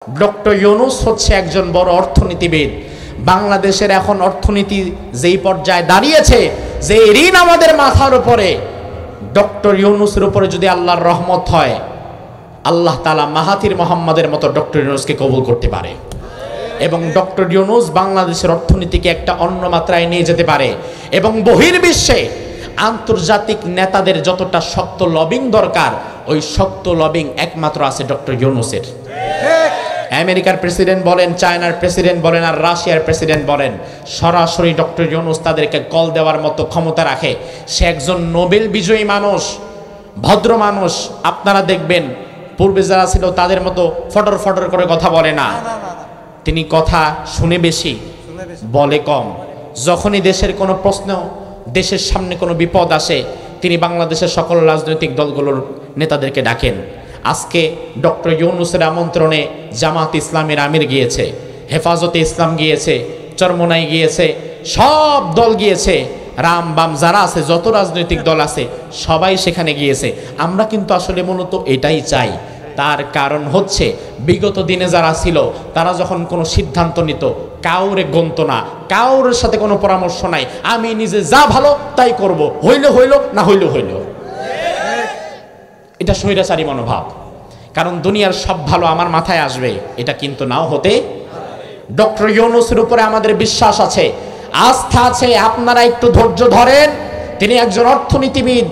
Doctor Yunus হচ্ছে একজন বড় অর্থনীতিবিদ। বাংলাদেশের এখন অর্থনীতি যেই পর্যায়ে দাঁড়িয়েছে, যে ঋণ আমাদের মাথার উপরে, ডক্টর ইউনূসের উপরে যদি আল্লাহর রহমত হয়, আল্লাহ তাআলা মাহাথির মোহাম্মদের মতো ডক্টর ইউনূসকে কবুল করতে পারে এবং ডক্টর ইউনূস বাংলাদেশের অর্থনীতিকে একটা অন্য মাত্রায় নিয়ে যেতে পারে এবং বহির্বিশ্বে আন্তর্জাতিক নেতাদের যতটা শক্ত লবিং দরকার, ওই শক্ত লবিং একমাত্র আছে ডক্টর ইউনূসের। আমেরিকার প্রেসিডেন্ট বলেন, চায়নার প্রেসিডেন্ট বলেন, আর রাশিয়ার প্রেসিডেন্ট বলেন, সরাসরি ডক্টর ইউনূস তাদেরকে কল দেওয়ার মতো ক্ষমতা রাখে। সে একজন নোবেল বিজয়ী মানুষ, ভদ্র মানুষ। আপনারা দেখবেন পূর্বে যারা ছিল তাদের মতো ফটর ফটর করে কথা বলে না, তিনি কথা শুনে বেশি, বলে কম। যখনই দেশের কোনো প্রশ্ন, দেশের সামনে কোনো বিপদ আসে, তিনি বাংলাদেশের সকল রাজনৈতিক দলগুলোর নেতাদেরকে ডাকেন। আজকে ডক্টর ইউনূসের আমন্ত্রণে জামাত ইসলামের আমির গিয়েছে, হেফাজতে ইসলাম গিয়েছে, চরমোনাই গিয়েছে, সব দল গিয়েছে, রাম বাম যারা আছে, যত রাজনৈতিক দল আছে সবাই সেখানে গিয়েছে। আমরা কিন্তু আসলে মূলত এটাই চাই। তার কারণ হচ্ছে বিগত দিনে যারা ছিল তারা যখন কোনো সিদ্ধান্ত নিত, কাউরে গণত না, কাউরের সাথে কোনো পরামর্শ নাই, আমি নিজে যা ভালো তাই করব, হইল হইল, না হইল হইল। এটা স্বৈরাচারী মনোভাব। কারণ দুনিয়ার সব ভালো আমার মাথায় আসবে, এটা কিন্তু নাও হতে। ডক্টর ইউনূসের উপরে আমাদের বিশ্বাস আছে, আস্থা আছে। আপনারা একটু ধৈর্য ধরেন, তিনি একজন অর্থনীতিবিদ।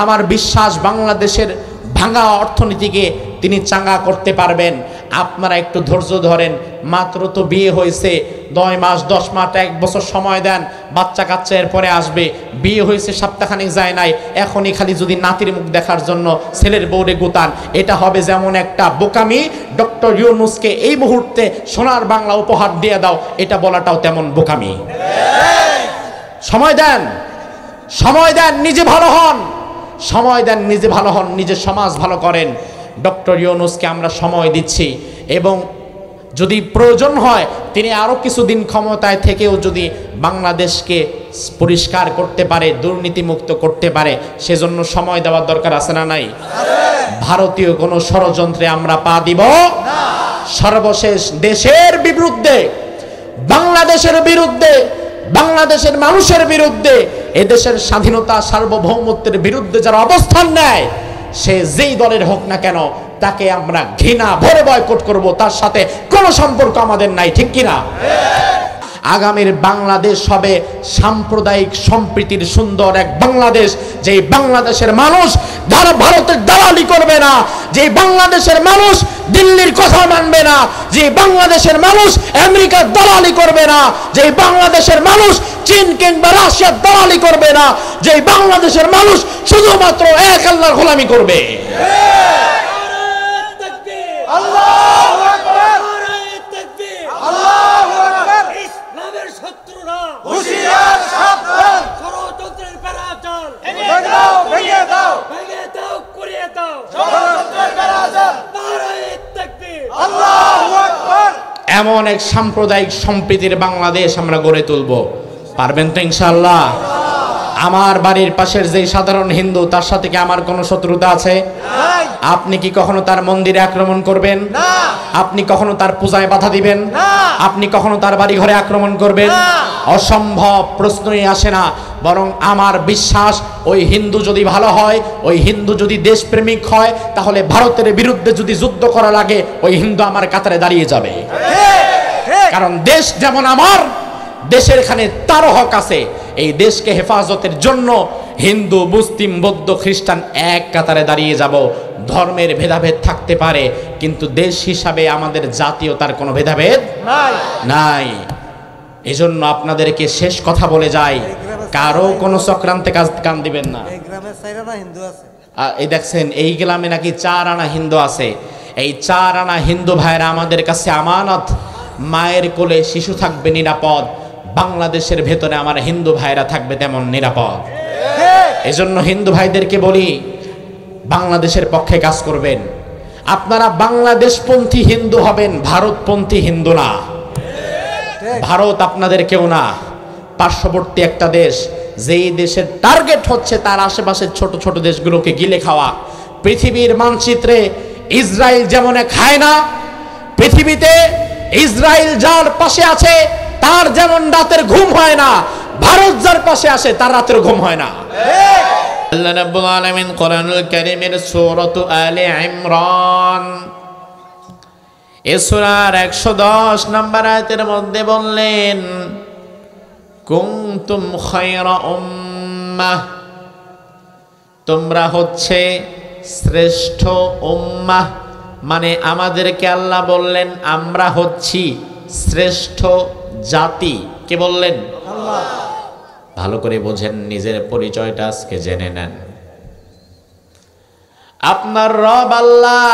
আমার বিশ্বাস বাংলাদেশের ভাঙা অর্থনীতিকে তিনি চাঙ্গা করতে পারবেন। আপনারা একটু ধৈর্য ধরেন। মাত্র তো বিয়ে হয়েছে, 9 মাস 10 মাস 1 বছর সময় দেন, বাচ্চা কাচ্চা এরপরে আসবে। বিয়ে হয়েছে সপ্তাহখানেক যায় নাই, এখনই খালি যদি নাতির মুখ দেখার জন্য ছেলের বউরে গুতান, এটা হবে যেমন একটা বোকামি। ডক্টর ইউনূসকে এই মুহূর্তে সোনার বাংলা উপহার দিয়ে দাও, এটা বলাটাও তেমন বোকামি। সময় দেন, সময় দেন, নিজে ভালো হন, সময় দেন, নিজে ভালো হন, নিজের সমাজ ভালো করেন। ডক্টর ইউনূসকে আমরা সময় দিচ্ছি এবং যদি প্রয়োজন হয় তিনি আরও কিছুদিন ক্ষমতায় থেকেও যদি বাংলাদেশকে পরিষ্কার করতে পারে, দুর্নীতিমুক্ত করতে পারে, সেজন্য সময় দেওয়ার দরকার আছে না নাই? ভারতীয় কোনো ষড়যন্ত্রে আমরা পা দিব না। সর্বশেষ দেশের বিরুদ্ধে, বাংলাদেশের বিরুদ্ধে, বাংলাদেশের মানুষের বিরুদ্ধে, এদেশের স্বাধীনতা সার্বভৌমত্বের বিরুদ্ধে যারা অবস্থান নেয়, সে যেই দলের হোক না কেন, তাকে আমরা ঘৃণা ভরে বয়কট করব, তার সাথে কোনো সম্পর্ক আমাদের নাই, ঠিক কিনা? আগামীর বাংলাদেশ হবে সাম্প্রদায়িক সম্প্রীতির সুন্দর এক বাংলাদেশ, যে বাংলাদেশের মানুষ ভারতের দালালি করবে না, যে বাংলাদেশের মানুষ দিল্লির কথা মানবে না, যে বাংলাদেশের মানুষ আমেরিকার দালালি করবে না, যে বাংলাদেশের মানুষ চীন কিংবা রাশিয়ার দালালি করবে না, যে বাংলাদেশের মানুষ শুধুমাত্র এক আল্লাহর গোলামি করবে। আল্লাহু আকবার, তাকবীর, আল্লাহু আকবার। ইসলামের শত্রুরা হুঁশিয়ার, সাবধান, ষড়যন্ত্রের বেড়াজাল ভেঙে দাও, ভেঙে দাও, ভেঙে দাও, কুড়িয়ে দাও ষড়যন্ত্রের বেড়াজাল। নারায়ে তাকবীর, আল্লাহু আকবার। এমন এক সাম্প্রদায়িক সম্প্রীতির বাংলাদেশ আমরা গড়ে তুলব। পারবেন তো ইনশাআল্লাহ? আমার বাড়ির পাশের যে সাধারণ হিন্দু, তার সাথে কি আমার কোনো শত্রুতা আছে? আপনি কি কখনো তার মন্দিরে আক্রমণ করবেন? আপনি কখনো তার পূজায় বাধা দিবেন? আপনি কখনো তার বাড়ি ঘরে আক্রমণ করবেন? অসম্ভব, প্রশ্নই আসে না। বরং আমার বিশ্বাস, ওই হিন্দু যদি ভালো হয়, ওই হিন্দু যদি দেশপ্রেমিক হয়, তাহলে ভারতের বিরুদ্ধে যদি যুদ্ধ করা লাগে, ওই হিন্দু আমার কাতারে দাঁড়িয়ে যাবে। কারণ দেশ যেমন আমার, দেশের এখানে তারও হক আছে। এই দেশকে হেফাজতের জন্য হিন্দু, মুসলিম, বৌদ্ধ, খ্রিস্টান এক কাতারে দাঁড়িয়ে যাব। ধর্মের ভেদাভেদ থাকতে পারে, কিন্তু দেশ হিসাবে আমাদের জাতীয়তার কোনো ভেদাভেদ নাই। এজন্য আপনাদেরকে শেষ কথা বলে যাই, কারো কোনো চক্রান্তে কান দিবেন না। এই দেখছেন, এই গ্রামে নাকি 4 আনা হিন্দু আছে। এই 4 আনা হিন্দু ভাইরা আমাদের কাছে আমানত। মায়ের কোলে শিশু থাকবে নিরাপদ, বাংলাদেশের ভেতরে আমার হিন্দু ভাইরা থাকবে তেমন নিরাপদ। এজন্য হিন্দু ভাইদেরকে বলি, বাংলাদেশের পক্ষে কাজ করবেন। আপনারা বাংলাদেশপন্থী হিন্দু হবেন, ভারতপন্থী হিন্দু না। ভারত আপনাদের কেউ না, পার্শ্ববর্তী একটা দেশ, যেই দেশের টার্গেট হচ্ছে তার আশেপাশের ছোট ছোট দেশগুলোকে গিলে খাওয়া। পৃথিবীর মানচিত্রে ইসরায়েল যেমন এক হায়না, পৃথিবীতে ইসরায়েল যার পাশে আছে তার যেমন রাতের ঘুম হয় না, ভারত যার পাশে আসে তার রাতের ঘুম হয় না। আল্লাহ রাব্বুল আলামিন কোরআনুল কারীমের সূরাতু আলে ইমরান এই সূরার 110 নম্বর আয়াতের মধ্যে বললেন, কুনতুম খায়রা উম্মাহ, তোমরা হচ্ছে শ্রেষ্ঠ উম্মাহ। মানে আমাদেরকে আল্লাহ বললেন আমরা হচ্ছি শ্রেষ্ঠ জাতি। কে বললেন? আল্লাহ। ভালো করে বোঝেন, নিজের পরিচয়টা আজকে জেনে নেন। আপনার রব আল্লাহ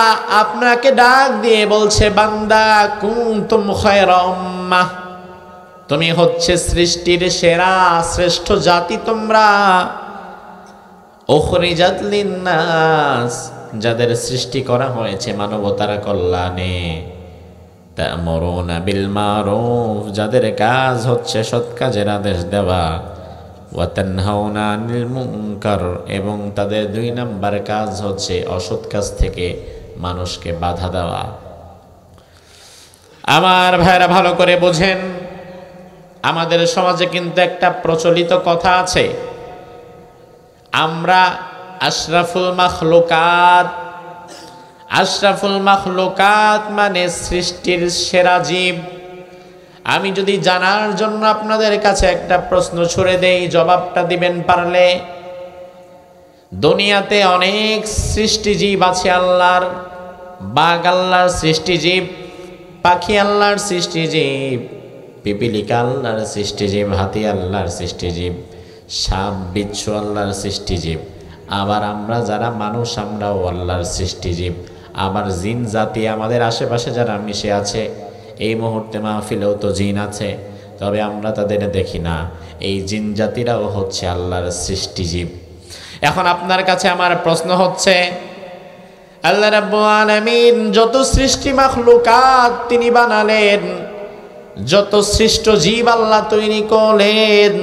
আপনাকে ডাক দিয়ে বলছে, বান্দা কুনতুম খায়রা উম্মাহ, তুমি হচ্ছে সৃষ্টির সেরা শ্রেষ্ঠ জাতি তোমরা। উখরিজাত লিন্নাস, যাদের সৃষ্টি করা হয়েছে মানবতার কল্যাণে। তা'মুরুনা বিল মারুফ, যাদের কাজ হচ্ছে সৎ কাজের আদেশ দেওয়া। ওয়া তানহাউনা আনিল মুনকার, এবং তাদের 2 নাম্বার কাজ হচ্ছে অসৎ কাজ থেকে মানুষকে বাধা দেওয়া। আমার ভাইরা ভালো করে বোঝেন, আমাদের সমাজে কিন্তু একটা প্রচলিত কথা আছে, আমরা আশরাফুল মাখলুকাত। আশরাফুল মাখলুকাত মানে সৃষ্টির সেরা জীব। আমি যদি জানার জন্য আপনাদের কাছে একটা প্রশ্ন ছুড়ে দেই, জবাবটা দিবেন পারলে। দুনিয়াতে অনেক সৃষ্টিজীব আছে আল্লাহর। বাঘ আল্লাহর সৃষ্টিজীব, পাখি আল্লাহর সৃষ্টিজীব, পিপিলিকা আল্লাহর সৃষ্টিজীব, হাতি আল্লাহর সৃষ্টিজীব, সাপ বিচ্ছু আল্লাহর সৃষ্টিজীব। আবার আমরা যারা মানুষ, আমরাও আল্লাহর সৃষ্টিজীব। আবার জিন জাতি আমাদের আশেপাশে যারা মিশে আছে, এই মুহূর্তে মাহফিলেও তো জিন আছে, তবে আমরা তাদের দেখি না। এই জিন জাতিরাও হচ্ছে আল্লাহর সৃষ্টিজীব। এখন আপনার কাছে আমার প্রশ্ন হচ্ছে, আল্লাহ রাব্বুল আলামিন যত সৃষ্টি মাখলুকাত তিনি বানালেন, যত সৃষ্ট জীব আল্লাহ তৈরি করলেন,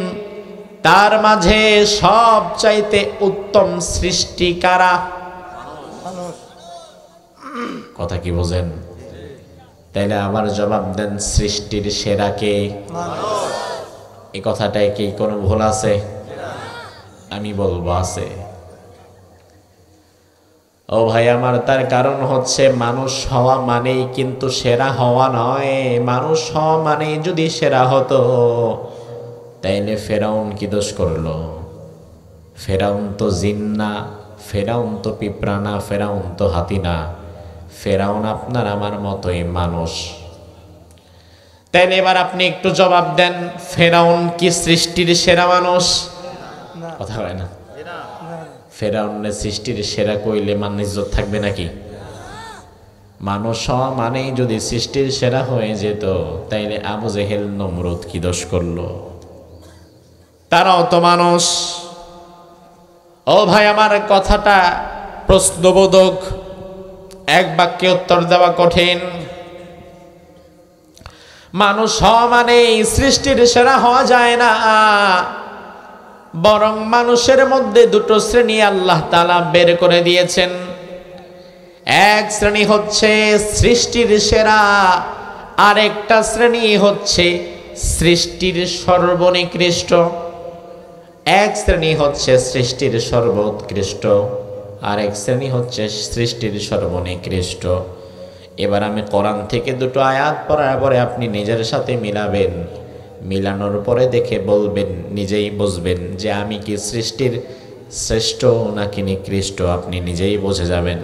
তার মাঝে সবচাইতে উত্তম সৃষ্টি কারা? কথা কি বোঝেন? তাইলে আবার জবাব দেন, সৃষ্টির সেরা কে? এই কথাটায় কি কোনো ভুল আছে? আমি বলবো আছে। ও ভাই আমার, তার কারণ হচ্ছে মানুষ হওয়া মানেই কিন্তু সেরা হওয়া নয়। মানুষ হওয়া মানেই যদি সেরা হতো, তাইলে ফেরাউন কি দোষ করলো? ফেরাউন তো জিন না, ফেরাউন তো পিঁপড়া না, ফেরাউন তো হাতি না, ফেরাউন আপনার আমার মতোই মানুষ। তাইলে এবার আপনি একটু জবাব দেন, ফেরাউন কি সৃষ্টির সেরা মানুষ? কথা হয় না। ফেরাউনের সৃষ্টির সেরা কইলে মান ইজ্জত থাকবে নাকি? মানুষ হওয়া মানেই যদি সৃষ্টির সেরা হয়ে যেত, তাইলে আবু জেহেল নমরুদ কি দোষ করলো? তারাও তো মানুষ। ও ভাই আমার, কথাটা প্রশ্নবোধক, এক বাক্যে উত্তর দেওয়া কঠিন। মানুষ হওয়া মানেই সৃষ্টির সেরা হওয়া যায় না, বরং মানুষের মধ্যে 2 শ্রেণী আল্লাহ তাআলা বের করে দিয়েছেন। এক শ্রেণী হচ্ছে সৃষ্টির সেরা, আর একটা শ্রেণী হচ্ছে সৃষ্টির সর্বনিকৃষ্ট। এক শ্রেণী হচ্ছে সৃষ্টির সর্বোৎকৃষ্ট, আর এক শ্রেণী হচ্ছে সৃষ্টির সর্বনিকৃষ্ট। এবার আমি কোরআন থেকে 2 আয়াত পড়ার পরে আপনি নিজের সাথে মিলাবেন, মিলানোর পরে দেখে বলবেন, নিজেই বুঝবেন যে আমি কি সৃষ্টির শ্রেষ্ঠ নাকি নিকৃষ্ট। আপনি নিজেই বুঝে যাবেন।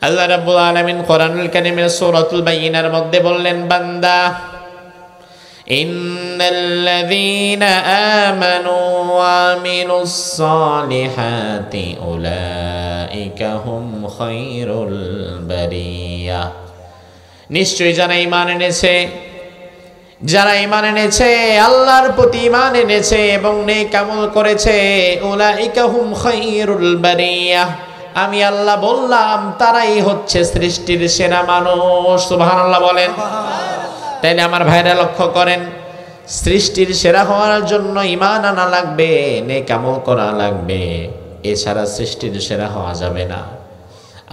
আল্লাহ রাব্বুল আলামিন কোরআনুল কারীমের সূরাতুল বাইয়িনার মধ্যে বললেন, বান্দা ইন্নাল্লাযীনা আমানু ওয়া আমিলুস সালিহাতি উলাইকা হুম খায়রুল বারিয়া। নিশ্চয়ই যারা ঈমান এনেছে, যারা ঈমান এনেছে, আল্লাহর প্রতি ঈমান এনেছে এবং নেক আমল করেছে, উলাইকা হুম খায়রুল বারিয়া, আমি আল্লাহ বললাম তারাই হচ্ছে সৃষ্টির সেরা মানুষ। সুবহানাল্লাহ বলেন। তাইলে আমার ভাইরা লক্ষ্য করেন, সৃষ্টির সেরা হওয়ার জন্য ঈমান আনা লাগবে, নেক আমল করা লাগবে, এছাড়া সৃষ্টির সেরা হওয়া যাবে না।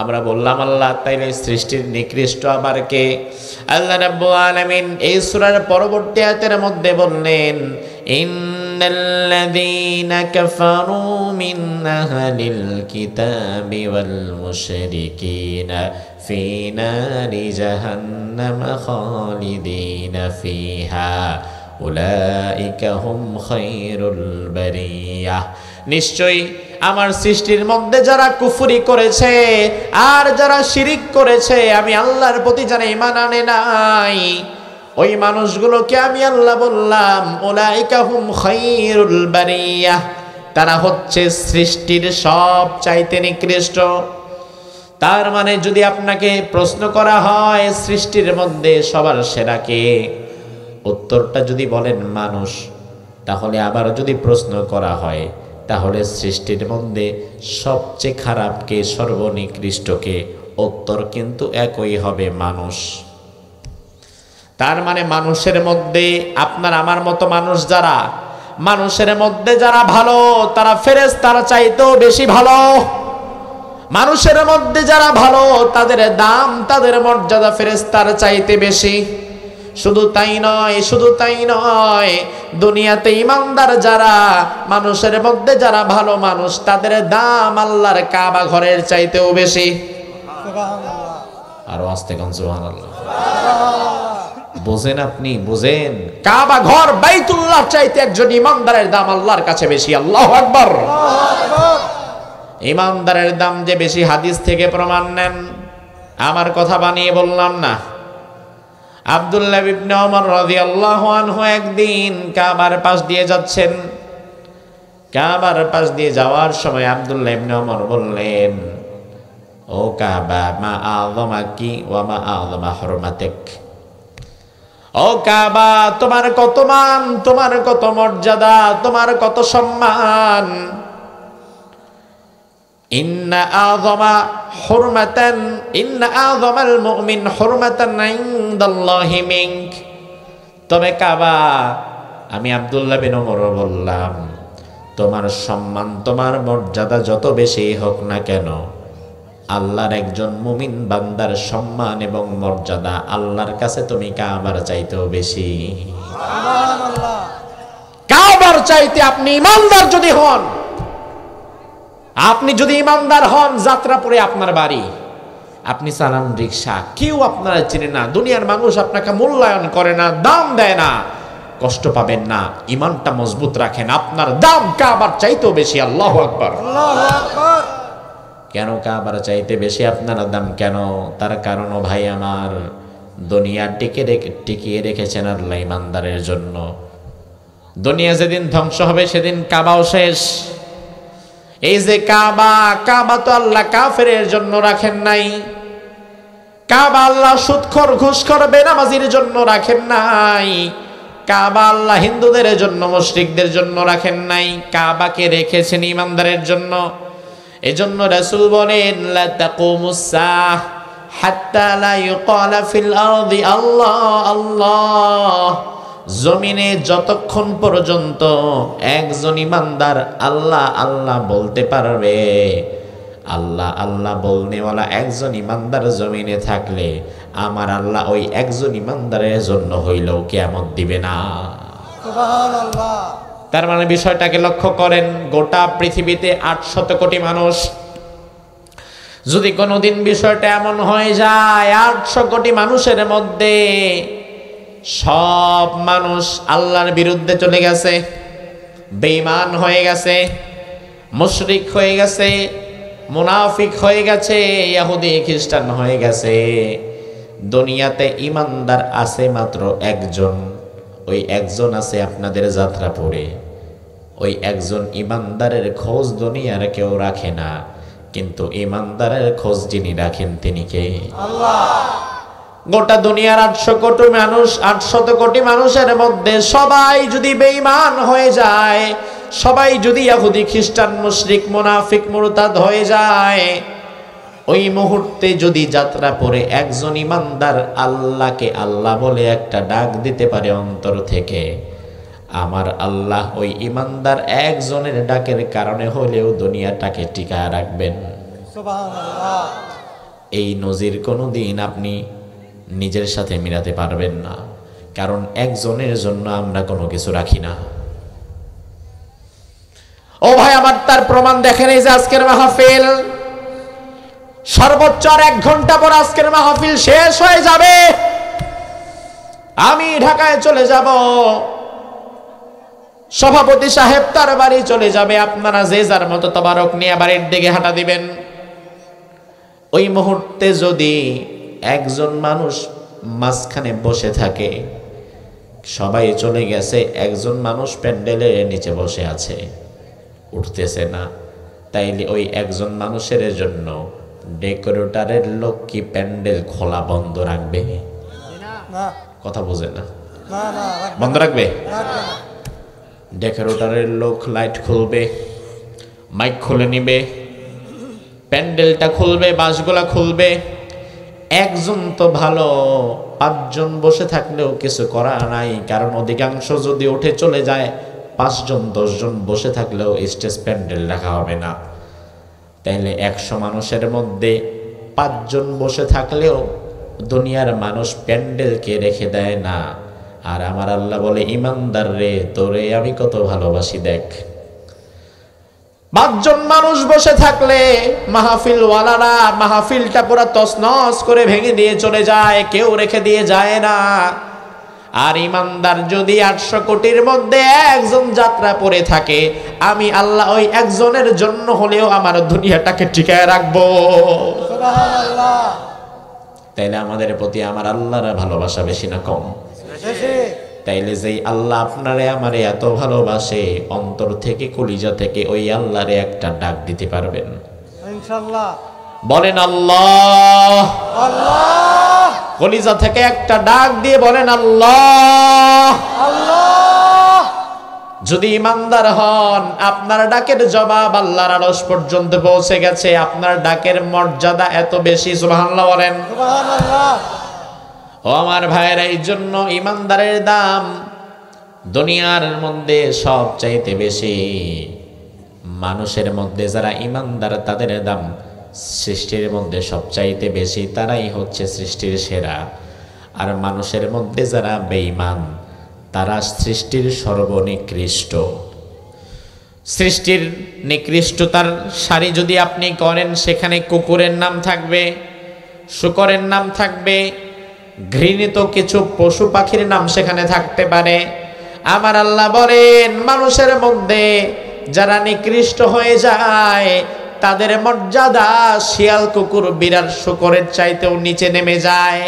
আমরা বললাম আল্লাহ তাইলে সৃষ্টির নিকৃষ্ট আবার কে? আল্লাহ রাব্বুল আলামিন এই সূরার পরবর্তী আয়াতের মধ্যে বললেন, ইন্নাল্লাযীনা কাফারু মিন আহলিল কিতাবি ওয়াল মুশরিকিনা ফি নারি জাহান্নাম খালিদিনা ফিহা উলাইকা হুম খায়রুল বারিয়াহ। নিশ্চয়ই আমার সৃষ্টির মধ্যে যারা কুফরি করেছে আর যারা শিরিক করেছে, আমি আল্লাহর প্রতি যারা ঈমান আনে নাই, ওই মানুষগুলোকে আমি আল্লাহ বললাম উলাইকা হুম খায়রুল বারিয়াহ, তারা হচ্ছে সৃষ্টির সব চাইতে নিকৃষ্ট। তার মানে যদি আপনাকে প্রশ্ন করা হয় সৃষ্টির মধ্যে সবার সেরা কে, উত্তরটা যদি বলেন মানুষ, তাহলে আবার যদি প্রশ্ন করা হয় তাহলে সৃষ্টির মধ্যে সবচেয়ে খারাপ কে, সর্বনিকৃষ্ট কে, উত্তর কিন্তু একই হবে, মানুষ। তার মানে মানুষের মধ্যে আপনার আমার মতো মানুষ যারা, মানুষের মধ্যে যারা ভালো তারা ফেরেশতার চাইতেও বেশি ভালো। মানুষের মধ্যে যারা ভালো তাদের দাম, তাদের মর্যাদা ফেরেশতার চাইতে বেশি। শুধু তাই নয়, শুধু তাই নয়, দুনিয়াতে ইমানদার যারা, মানুষের মধ্যে যারা ভালো মানুষ, তাদের দাম আল্লাহর কাবা ঘরের চাইতেও বেশি। আরো আস্তে গান সুবহানাল্লাহ। বুঝেন আপনি, বুঝেন, কাবা ঘর বাইতুল্লাহ চাইতে একজন ইমানদারের দাম আল্লাহর কাছে বেশি। আল্লাহু আকবার। ইমানদারের দাম যে বেশি হাদিস থেকে প্রমাণ নেন, আমার কথা বানিয়ে বললাম না। আব্দুল্লাহ ইবনে ওমর রাদিয়াল্লাহু আনহু একদিন কাবার পাশ দিয়ে যাচ্ছেন। কাবার পাশ দিয়ে যাওয়ার সময় আব্দুল্লাহ ইবনে ওমর বললেন, ও কাবা, মা আযমাকি ওয়া মা আযমা হুরমাতিক। ও কাবা, তোমার কত মান, তোমার কত মর্যাদা, তোমার কত সম্মান। ইন্না আযমা হুরমাতান, ইন্না আযমাল মুমিন হুরমাতান ইনদাল্লাহি মিনক। তবে কাবা, আমি আব্দুল্লাহ বিন ওমর বললাম, তোমার সম্মান, তোমার মর্যাদা যত বেশি হোক না কেন, আল্লাহর একজন মুমিন বান্দার সম্মান এবং মর্যাদা আল্লাহর কাছে তুমি কাবার চাইতেও বেশি। সুবহানাল্লাহ। কাবার চাইতে আপনি ইমানদার যদি হন, আপনি যদি ইমানদার হন, যাত্রাপুরে আপনার বাড়ি, আপনি চালান রিক্সা, কেউ আপনারা চেনে না, দুনিয়ার মানুষ আপনাকে মূল্যায়ন করে না, দাম দেয় না, কষ্ট পাবেন না। ইমানটা মজবুত রাখেন, আপনার দাম কাবার চাইতেও বেশি। আল্লাহু আকবার, আল্লাহু আকবার। কেন কাবার চাইতে বেশি আপনার দাম কেন? তার কারণ ও ভাই আমার, দুনিয়া টিকিয়ে রেখেছেন আল্লাহ ইমানদারের জন্য। দুনিয়া যেদিন ধ্বংস হবে সেদিন কাবাও শেষ। এই যে কাবা, কাবা তো আল্লাহ কাফেরের জন্য রাখেন নাই। কাবা আল্লাহ সুদখোর, ঘুষখোর, বেনামাজির জন্য রাখেন নাই। কাবা আল্লাহ হিন্দুদের জন্য, মুশরিকদের জন্য রাখেন নাই। কাবাকে রেখেছেন ইমানদারের জন্য। এজন্য রাসূল বলেন, লা তাকুমুস সাহ হাত্তা লা ইউকালা ফিল আরদি আল্লাহ আল্লাহ। জমিনে যতক্ষণ পর্যন্ত একজন ইমানদার আল্লাহ আল্লাহ বলতে পারবে, আল্লাহ আল্লাহ বলনেওয়ালা একজন ইমানদার জমিনে থাকলে, আমার আল্লাহ ওই একজন ইমানদারের জন্য হইলেও কিয়ামত দিবে না। সুবহানাল্লাহ। তার মানে বিষয়টাকে লক্ষ্য করেন, গোটা পৃথিবীতে 800 কোটি মানুষ। যদি কোনোদিন বিষয়টা এমন হয়ে যায় 800 কোটি মানুষের মধ্যে সব মানুষ আল্লাহর বিরুদ্ধে চলে গেছে, বেঈমান হয়ে গেছে, মুশরিক হয়ে গেছে, মুনাফিক হয়ে গেছে, ইহুদি খ্রিস্টান হয়ে গেছে, দুনিয়াতে ইমানদার আছে মাত্র একজন। ওই একজন আছে আপনাদের যাত্রাপুরে। ওই একজন ইমানদারের খোঁজ দুনিয়ার কেউ রাখে না, কিন্তু ইমানদারের খোঁজ যিনি রাখেন তিনি কে? আল্লাহ। গোটা দুনিয়ার 800 কোটি মানুষ, 800 কোটি মানুষের মধ্যে সবাই যদি বেঈমান হয়ে যায়, সবাই যদি ইহুদি খ্রিস্টান মুশরিক মুনাফিক মুরতাদ হয়ে যায়, ওই মুহূর্তে যদি যাত্রাপুরে একজন ইমানদার আল্লাহকে আল্লাহ বলে একটা ডাক দিতে পারে অন্তর থেকে, আমার আল্লাহ ওই ইমানদার একজনের ডাকের কারণে হলেও দুনিয়াটাকে টিকায় রাখবেন। সুবহানাল্লাহ। এই নজির কোনোদিন আপনি নিজের সাথে মিলাতে পারবেন না, কারণ একজনের জন্য আমরা কোনো কিছু রাখি না। ও ভাই আমার, তার প্রমাণ দেখেন এই যে আজকের মাহফিল, সর্বোচ্চ আর 1 ঘন্টা পর আজকের মাহফিল শেষ হয়ে যাবে। আমি ঢাকায় চলে যাব, সভাপতি সাহেব তার বাড়ি চলে যাবে, আপনারা যে যার মতো তবারক নিয়ে বাড়ির দিকে হাঁটা দিবেন। ওই মুহূর্তে যদি একজন মানুষ মাঝখানে বসে থাকে, সবাই চলে গেছে, একজন মানুষ প্যান্ডেলের নিচে বসে আছে, উঠতেছে না, তাইলে ওই একজন মানুষের জন্য ডেকোরেটরের লোক কি প্যান্ডেল খোলা বন্ধ রাখবে? কথা বোঝে না, বন্ধ রাখবে? ডেকোরেটরের লোক লাইট খুলবে, মাইক খুলে নিবে, প্যান্ডেলটা খুলবে, বাঁশগুলা খুলবে। একজন তো ভালো, 5 জন বসে থাকলেও কিছু করা নাই, কারণ অধিকাংশ যদি উঠে চলে যায়, 5 জন 10 জন বসে থাকলেও স্টেজ প্যান্ডেল রাখা হবে না। তাইলে 100 মানুষের মধ্যে 5 জন বসে থাকলেও দুনিয়ার মানুষ প্যান্ডেলকে রেখে দেয় না। আর আমার আল্লাহ বলে, ইমানদার রে, তোরে আমি কত ভালোবাসি দেখ। 5 জন মানুষ বসে থাকলে মাহফিল ওয়ালারা মাহফিলটা পুরো তছনছ করে ভেঙে দিয়ে চলে যায়, কেউ রেখে দিয়ে যায় না। আর ইমানদার যদি 800 কোটির মধ্যে একজন যাত্রা পড়ে থাকে, আমি আল্লাহ ওই একজনের জন্য হলেও আমার দুনিয়াটাকে টিকায় রাখবো। সুবহানাল্লাহ। তাইলে আমাদের প্রতি আমার আল্লাহর ভালোবাসা বেশি না কম? তাইলে যেই আল্লাহ আপনারে আমারে এত ভালোবাসে, অন্তর থেকে কলিজা থেকে ওই আল্লাহরে একটা ডাক দিতে পারবেন ইনশাআল্লাহ? বলেন আল্লাহ। আল্লাহ। কলিজা থেকে একটা ডাক দিয়ে বলেন আল্লাহ। আল্লাহ। যদি ইমানদার হন, আপনার ডাকের জবাব আল্লাহর আরশ পর্যন্ত পৌঁছে গেছে, আপনার ডাকের মর্যাদা এত বেশি। সুবহানাল্লাহ বলেন। সুবহানাল্লাহ। ও আমার ভাইয়েরা, এই জন্য ইমানদারের দাম দুনিয়ার মধ্যে সব চাইতে বেশি। মানুষের মধ্যে যারা ইমানদার, তাদের দাম সৃষ্টির মধ্যে সবচাইতে বেশি, তারাই হচ্ছে সৃষ্টির সেরা। আর মানুষের মধ্যে যারা বেঈমান, তারা সৃষ্টির সর্বনিকৃষ্ট। সৃষ্টির নিকৃষ্টতার সারি যদি আপনি করেন, সেখানে কুকুরের নাম থাকবে, শূকরের নাম থাকবে, ঘৃণিত কিছু পশু পাখির নাম সেখানে থাকতে পারে। আমার আল্লাহ বলেন, মানুষের মধ্যে যারা নিকৃষ্ট হয়ে যায়, তাদের মর্যাদা শিয়াল, কুকুর, বিড়াল, শূকরের চাইতেও নিচে নেমে যায়।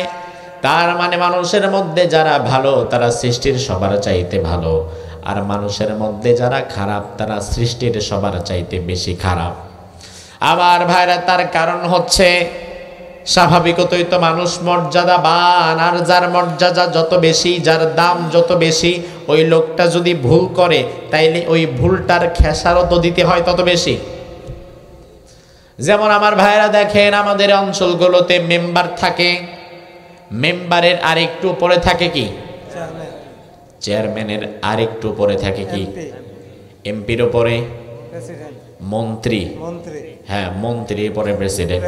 তার মানে মানুষের মধ্যে যারা ভালো, তারা সৃষ্টির সবার চাইতে ভালো। আর মানুষের মধ্যে যারা খারাপ, তারা সৃষ্টির সবার চাইতে বেশি খারাপ। আবার ভাইরা, তার কারণ হচ্ছে স্বাভাবিকতই তো মানুষ মর্যাদাবান, আর যার মর্যাদা যত বেশি, যার দাম যত বেশি, ওই লোকটা যদি ভুল করে, তাইলে ওই ভুলটার খেসারত দিতে হয় তত বেশি। যেমন আমার ভাইরা দেখেন, আমাদের অঞ্চলগুলোতে মেম্বার থাকে, মেম্বারের আরেকটু উপরে থাকে কি? চেয়ারম্যানের আরেকটু উপরে থাকে কি? এমপির উপরে মন্ত্রী। হ্যাঁ, মন্ত্রীর পরে প্রেসিডেন্ট।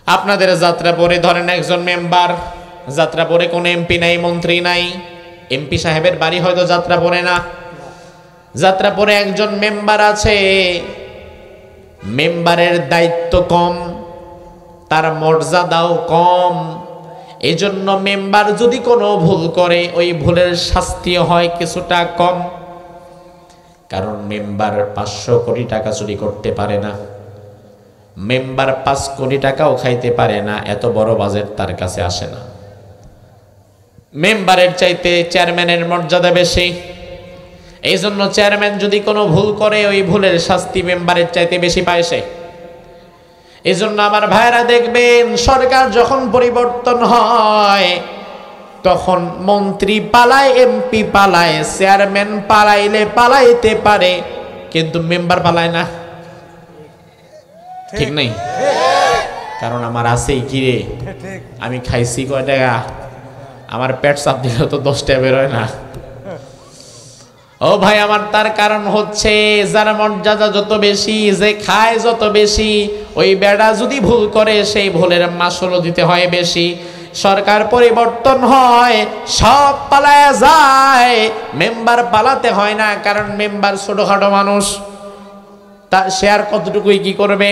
আপনাদের যাত্রাপুরে ধরেন একজন মেম্বার, যাত্রাপুরে কোনো এমপি নাই, মন্ত্রী নাই। এমপি সাহেবের বাড়ি হয়তো যাত্রাপুরে না, যাত্রাপুরে একজন মেম্বার আছে। মেম্বারের দায়িত্ব কম, তার মর্যাদাও কম। এজন্য মেম্বার যদি কোনো ভুল করে, ওই ভুলের শাস্তিও হয় কিছুটা কম। কারণ মেম্বার 500 কোটি টাকা চুরি করতে পারে না, মেম্বার 5 কোটি টাকাও খাইতে পারে না, এত বড় বাজেট তার কাছে আসে না। মেম্বারের চাইতে চেয়ারম্যানের মর্যাদা বেশি। এই জন্য চেয়ারম্যান যদি কোনো ভুল করে, ওই ভুলের শাস্তি মেম্বারের চাইতে বেশি পায় সে। এই জন্য আমার ভাইরা দেখবেন, সরকার যখন পরিবর্তন হয়, তখন মন্ত্রী পালায়, এমপি পালায়, চেয়ারম্যান পালাইলে পালাইতে পারে, কিন্তু মেম্বার পালায় না। ঠিক নেই? কারণ আমার আছেই কি রে, আমি খাইছি কয় টাকা, আমার পেট চাপ দিলে তো 10 টাকা বেরোয় না। ও ভাই আমার, তার কারণ হচ্ছে যার মর্যাদা যত বেশি, যে খায় যত বেশি, ওই বেড়া যদি ভুল করে সেই ভুলের মাসুলও দিতে হয় বেশি। সরকার পরিবর্তন হয়, সব পালায়া যায়, মেম্বার পালাতে হয় না, কারণ মেম্বার ছোটখাটো মানুষ, তা সে আর কতটুকুই কি করবে।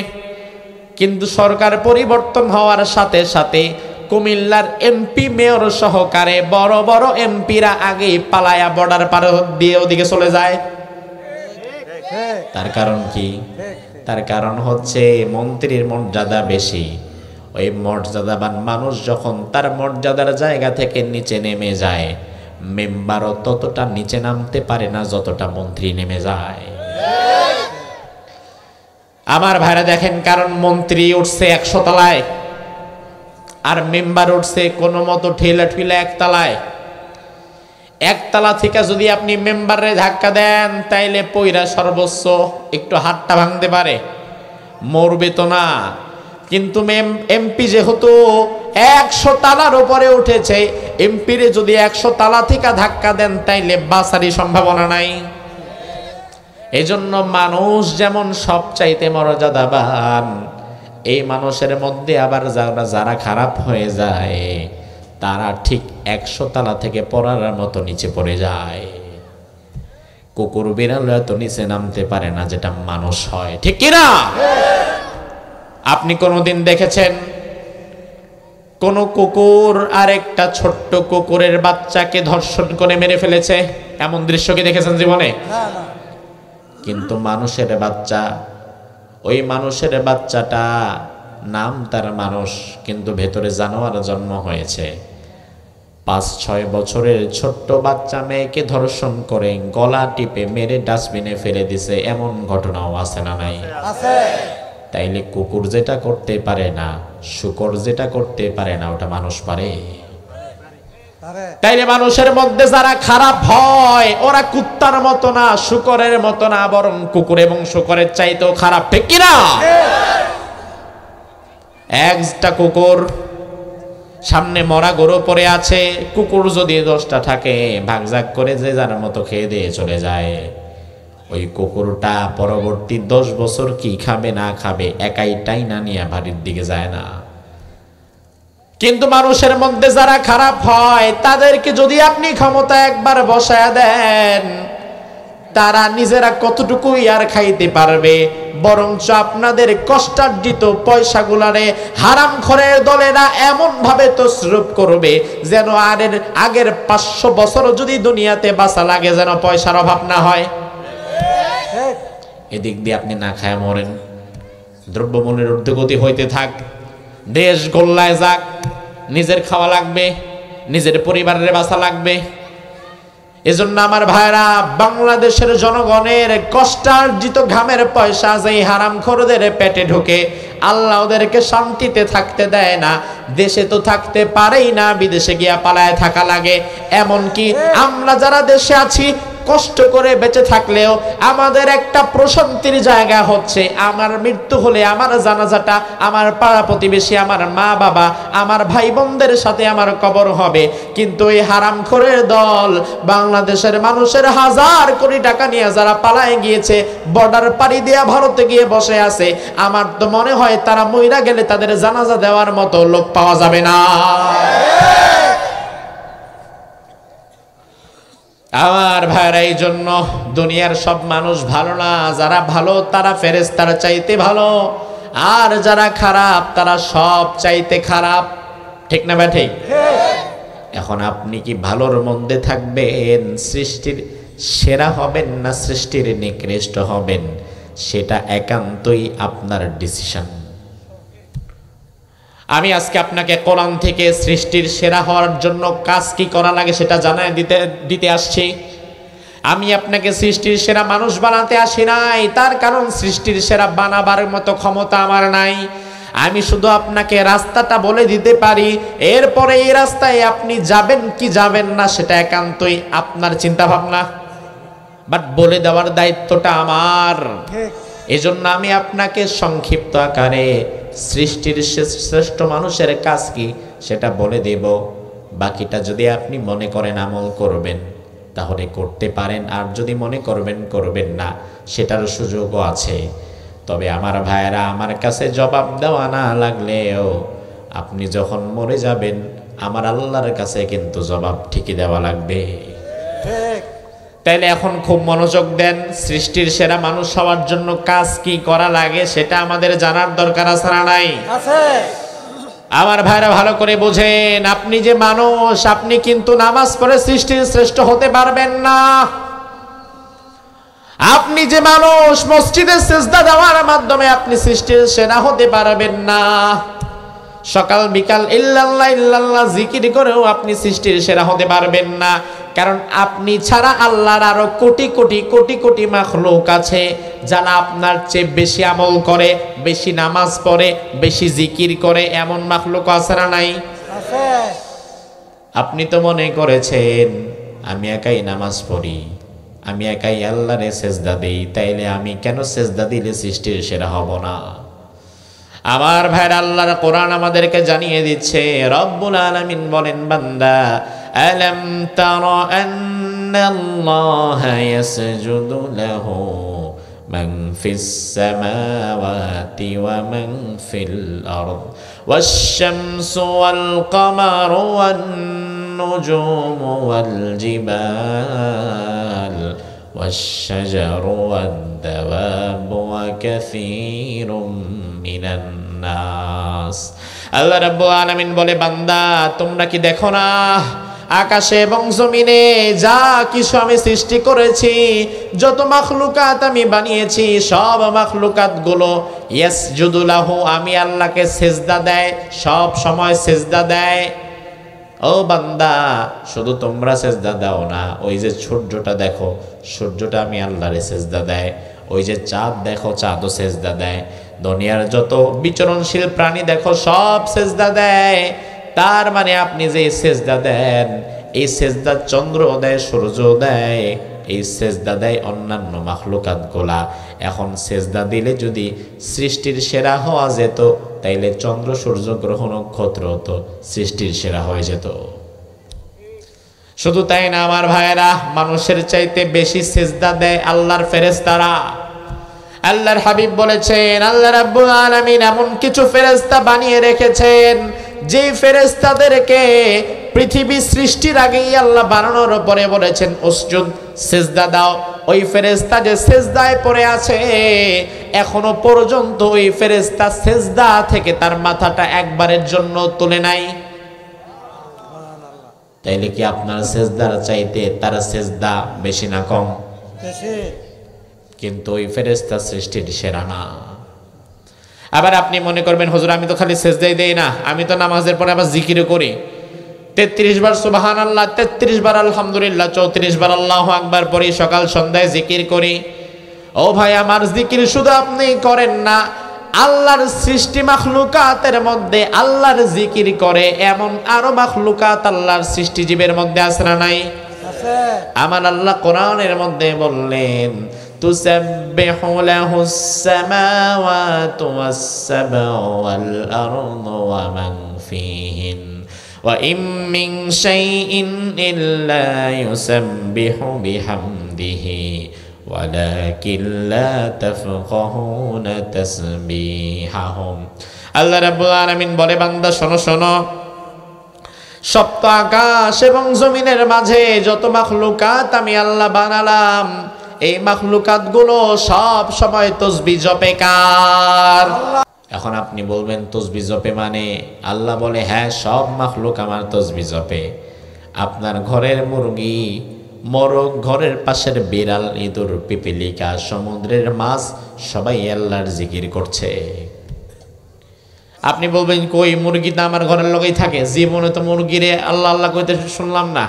কিন্তু সরকার পরিবর্তন হওয়ার সাথে সাথে কুমিল্লার এমপি মেয়র সহকারে বড় বড় এমপিরা আগেই পালায়া বর্ডার পার দিয়ে ওদিকে চলে যায়। তার কারণ কি? তার কারণ হচ্ছে মন্ত্রীর মর্যাদা বেশি। ওই মর্যাদাবান মানুষ যখন তার মর্যাদার জায়গা থেকে নিচে নেমে যায়, মেম্বারও ততটা নিচে নামতে পারে না যতটা মন্ত্রী নেমে যায়। আমার ভাইরা দেখেন, কারণ মন্ত্রী উঠছে 100 তলায় আর মেম্বার উঠছে কোনো মতো ঠেলা ঠেলা 1 তলায়। 1 তলা থেকে যদি আপনি মেম্বারে ধাক্কা দেন তাইলে পয়রা সর্বোচ্চ একটু হাতটা ভাঙতে পারে, মরবে তো না। কিন্তু এমপি যেহেতু 100 তালার উপরে উঠেছে, এমপিরে যদি 100 তালা থেকে ধাক্কা দেন তাইলে বাঁচারই সম্ভাবনা নাই। এজন্য মানুষ যেমন সব চাইতে মর্যাদাবান, এই মানুষের মধ্যে আবার যারা খারাপ হয়ে যায় তারা ঠিক 100 তালা থেকে পড়ার মতো নিচে পড়ে যায়। কুকুর বিড়াল এত নিচে নামতে পারে না যেটা মানুষ হয়, ঠিক কিনা? আপনি কোনোদিন দেখেছেন কোন কুকুর আরেকটা ছোট্ট কুকুরের বাচ্চাকে ধর্ষণ করে মেরে ফেলেছে? এমন দৃশ্য কি দেখেছেন জীবনে? কিন্তু মানুষের বাচ্চা, ওই মানুষের বাচ্চাটা নাম তার মানুষ, কিন্তু ভেতরে জানোয়ার জন্ম হয়েছে। 5-6 বছরের ছোট্ট বাচ্চা মেয়েকে ধর্ষণ করে গলা টিপে মেরে ডাস্টবিনে ফেলে দিছে, এমন ঘটনাও আছে না নাই? তাইলে কুকুর যেটা করতে পারে না, শূকর যেটা করতে পারে না, ওটা মানুষ পারে? তাইলে মানুষের মধ্যে যারা খারাপ হয় ওরা কুত্তার মতো না, শূকরের মতো না, বরং কুকুর এবং শূকরের চাইতেও খারাপ, ঠিক কিনা? একটা কুকুর সামনে মরা গরু পড়ে আছে, কুকুর যদি 10টা থাকে ভাগজাগ করে যে যার মতো খেয়ে দিয়ে চলে যায়। ওই কুকুরটা পরবর্তী 10 বছর কি খাবে না খাবে একাই টাইনা নিয়ে বাড়ির দিকে যায় না। কিন্তু মানুষের মধ্যে যারা খারাপ হয় তাদেরকে যদি আপনি ক্ষমতা একবার বসায় দেন, তারা নিজেরা কতটুকুই আর খাইতে পারবে, বরঞ্চ আপনাদের কষ্টার্জিত পয়সাগুলারে হারামখোরের দলেরা এমন ভাবে তসরুপ করবে যেন আগের 500 বছর যদি দুনিয়াতে বাঁচা লাগে যেন পয়সার অভাব না হয়। এদিক দিয়ে আপনি না খায় মরেন, দ্রব্যমূল্যের ঊর্ধ্বগতি হইতে থাক, দেশ গোল্লায় যাক, নিজের খাওয়া লাগবে, নিজের পরিবারের বাঁচা লাগবে। এজন্য আমার ভাইরা, বাংলাদেশের জনগণের কষ্টার্জিত ঘামের পয়সা যেই হারামখোরদের পেটে ঢুকে, আল্লাহ ওদেরকে শান্তিতে থাকতে দেয় না। দেশে তো থাকতে পারেই না, বিদেশে গিয়া পালায় থাকা লাগে। এমনকি আমরা যারা দেশে আছি কষ্ট করে বেঁচে থাকলেও আমাদের একটা প্রশান্তির জায়গা হচ্ছে আমার মৃত্যু হলে আমার জানাজাটা আমার পাড়া প্রতিবেশী, আমার মা বাবা, আমার ভাই বোনদের সাথে আমার কবর হবে। কিন্তু এই হারামখোরের দল বাংলাদেশের মানুষের 1000 কোটি টাকা নিয়ে যারা পালায় গিয়েছে, বর্ডার পাড়ি দিয়ে ভারতে গিয়ে বসে আছে, আমার তো মনে হয় তারা মইরা গেলে তাদের জানাজা দেওয়ার মতো লোক পাওয়া যাবে না। আমার ভাইরা, এই জন্য দুনিয়ার সব মানুষ ভালো না। যারা ভালো তারা ফেরেশতার চাইতে ভালো, আর যারা খারাপ তারা সব চাইতে খারাপ, ঠিক না ভাই? ঠিক। এখন আপনি কি ভালোর মধ্যে থাকবেন, সৃষ্টির সেরা হবেন, না সৃষ্টির নিকৃষ্ট হবেন, সেটা একান্তই আপনার ডিসিশন। আমি আজকে আপনাকে কোরআন থেকে সৃষ্টির সেরা হওয়ার জন্য কাজ কি করা লাগে সেটা জানায় দিতে আসছি। আমি আপনাকে সৃষ্টির সেরা মানুষ বানাতে আসি নাই, তার কারণ সৃষ্টির সেরা বানাবার মতো ক্ষমতা আমার নাই। আমি শুধু আপনাকে রাস্তাটা বলে দিতে পারি, এরপরে এই রাস্তায় আপনি যাবেন কি যাবেন না সেটা একান্তই আপনার চিন্তা ভাবনা, বাট বলে দেওয়ার দায়িত্বটা আমার। এজন্য আমি আপনাকে সংক্ষিপ্ত আকারে সৃষ্টির শ্রেষ্ঠ মানুষের কাজ কি সেটা বলে দেব। বাকিটা যদি আপনি মনে করেন আমল করবেন তাহলে করতে পারেন, আর যদি মনে করবেন করবেন না সেটার সুযোগও আছে। তবে আমার ভাইয়েরা, আমার কাছে জবাব দেওয়া না লাগলেও আপনি যখন মরে যাবেন আমার আল্লাহর কাছে কিন্তু জবাব ঠিকই দেওয়া লাগবে। তাইলে এখন খুব মনোযোগ দেন, সৃষ্টির সেরা মানুষ হওয়ার জন্য কাজ কি করা লাগে সেটা আমাদের জানার দরকার আছে না নাই? আমার ভাইরা ভালো করে বোঝেন, আপনি যে মানুষ, আপনি কিন্তু নামাজ পড়ে সৃষ্টির শ্রেষ্ঠ হতে পারবেন না। আপনি যে মানুষ, মসজিদে সিজদা দেওয়ার মাধ্যমে আপনি সৃষ্টির সেরা হতে পারবেন না। সকাল বিকাল ইল্লাল্লাহ ইল্লাল্লাহ জিকির করেও আপনি সৃষ্টির সেরা হতে পারবেন না। কারণ আপনি ছাড়া আল্লাহর আরো কোটি কোটি কোটি কোটি মাখলুক আছে যারা আপনার চেয়ে বেশি আমল করে, বেশি নামাজ পড়ে, বেশি জিকির করে। এমন মাখলুক আছে না নাই? আপনি তো মনে করেছেন আমি একাই নামাজ পড়ি, আমি একাই আল্লাহরে সেজদা দেই, তাইলে আমি কেন সেজদা দিলে সৃষ্টির সেরা হব না? আমার ভাইয়ের, আল্লাহর কোরআন আমাদেরকে জানিয়ে দিচ্ছে, রব্বুল আলামিন বলেন, বান্দা আলাম তারা আন্নাল্লাহা ইয়াসজুদু লাহু মান ফিস সামাওয়াতি ওয়া মান ফিল আরদ ওয়াশ শামসু ওয়াল কামারু ওয়ান নুজুমু ওয়াল জিবাল ওয়াশ শাজারু ওয়াদ দাওয়াবু ওয়া কাসীরুম মিনান নাস। আল্লাহ রাব্বুল আলামিন বলে, বান্দা তোমরা কি দেখো না আকাশে এবং জমিনে যা কিছু আমি সৃষ্টি করেছি, যত মাখলুকাত আমি বানিয়েছি, সব মাখলুকাত গুলো ইয়াসজুদু লাহু, আমি আল্লাহকে সেজদা দেয়, সব সময় সেজদা দেয়। ও বান্দা, শুধু তোমরা সেজদা দাও না, ওই যে সূর্যটা দেখো, সূর্যটা আমি আল্লাহরে সেজদা দেয়। ওই যে চাঁদ দেখো, চাঁদও সেজদা দেয়। দুনিয়ার যত বিচরণশীল প্রাণী দেখো, সব সেজদা দেয়। তার মানে আপনি যে সেজদা দেন, এই সেজদা চন্দ্র দেয়, সূর্য দেয়, এই সেজদা দেয় অন্যান্য মাখলুকাত গোলা। এখন সেজদা দিলে যদি সৃষ্টির সেরা হওয়া যেত, তাইলে চন্দ্র সূর্য গ্রহ নক্ষত্র তো সৃষ্টির সেরা হয়ে যেত। শুধু তাই না আমার ভাইয়েরা, মানুষের চাইতে বেশি সেজদা দেয় আল্লাহর ফেরেশতারা। আল্লাহর হাবিব বলেছেন, আল্লাহ রাব্বুল আলামিন এমন কিছু ফেরেশতা বানিয়ে রেখেছেন, যে ফেরেশতাদেরকে পৃথিবী সৃষ্টির আগেই আল্লাহ বানানোর পরে বলেছেন উসজুদ, সেজদা দাও। ওই ফেরেশতা যে সেজদায় পড়ে আছে, এখনো পর্যন্ত ওই ফেরেশতা সেজদা থেকে তার মাথাটা একবারের জন্য তুলে নাই। তাইলে কি আপনার সেজদার চাইতে তার সেজদা বেশি না কম? কিন্তু ওই ফেরেশতা সৃষ্টির সেরা না। আবার আপনি মনে করবেন, হুজুর আমি তো খালি সেজদাই দেই না, আমি তো নামাজের পরে আবার জিকিরও করি, 33 বার সুবহানাল্লাহ, 33 বার আলহামদুলিল্লাহ, 34 বার আল্লাহু আকবার পড়ি, সকাল সন্ধ্যায় জিকির করি। ও ভাই, আমার জিকির শুধু আপনি করেন না, আল্লাহর সৃষ্টি মাখলুকাতের মধ্যে আল্লাহর জিকির করে এমন আরো মাখলুকাত আল্লাহর সৃষ্টি জীবের মধ্যে আছে না নাই? আমার আল্লাহ কোরআনের মধ্যে বললেন, তুসাব্বিহু লাহুস সামাওয়াতু ওয়াস সাবউ ওয়াল আরদু ওয়া মান ফীহিন ওয়া ইম মিন শাইইন ইল্লা ইউসাব্বিহু বিহামদিহি ওয়ালাকিন লা তাফকাহুনা তাসবিহাহুম। আল্লাহ রাব্বুল আলামিন বলে, বান্দা শোনো শোনো, সপ্ত আকাশ এবং জমিনের মাঝে যত মাখলুকাত আমি আল্লাহ বানালাম, এই মাখলুকাত গুলো সব সময় তসবিহ জপে কার? এখন আপনি বলবেন তসবিহ জপে মানে? আল্লাহ বলে, হ্যাঁ, সব মাখলুক আমার তসবিহ জপে। আপনার ঘরের মুরগি, মোরগ, ঘরের পাশের বিড়াল, ইঁদুর, পিপিলিকা, সমুদ্রের মাছ, সবাই আল্লাহর জিকির করছে। আপনি বলবেন, কই মুরগি তো আমার ঘরের লগেই থাকে, জীবনে তো মুরগিরে আল্লাহ আল্লাহ কইতে শুনলাম না,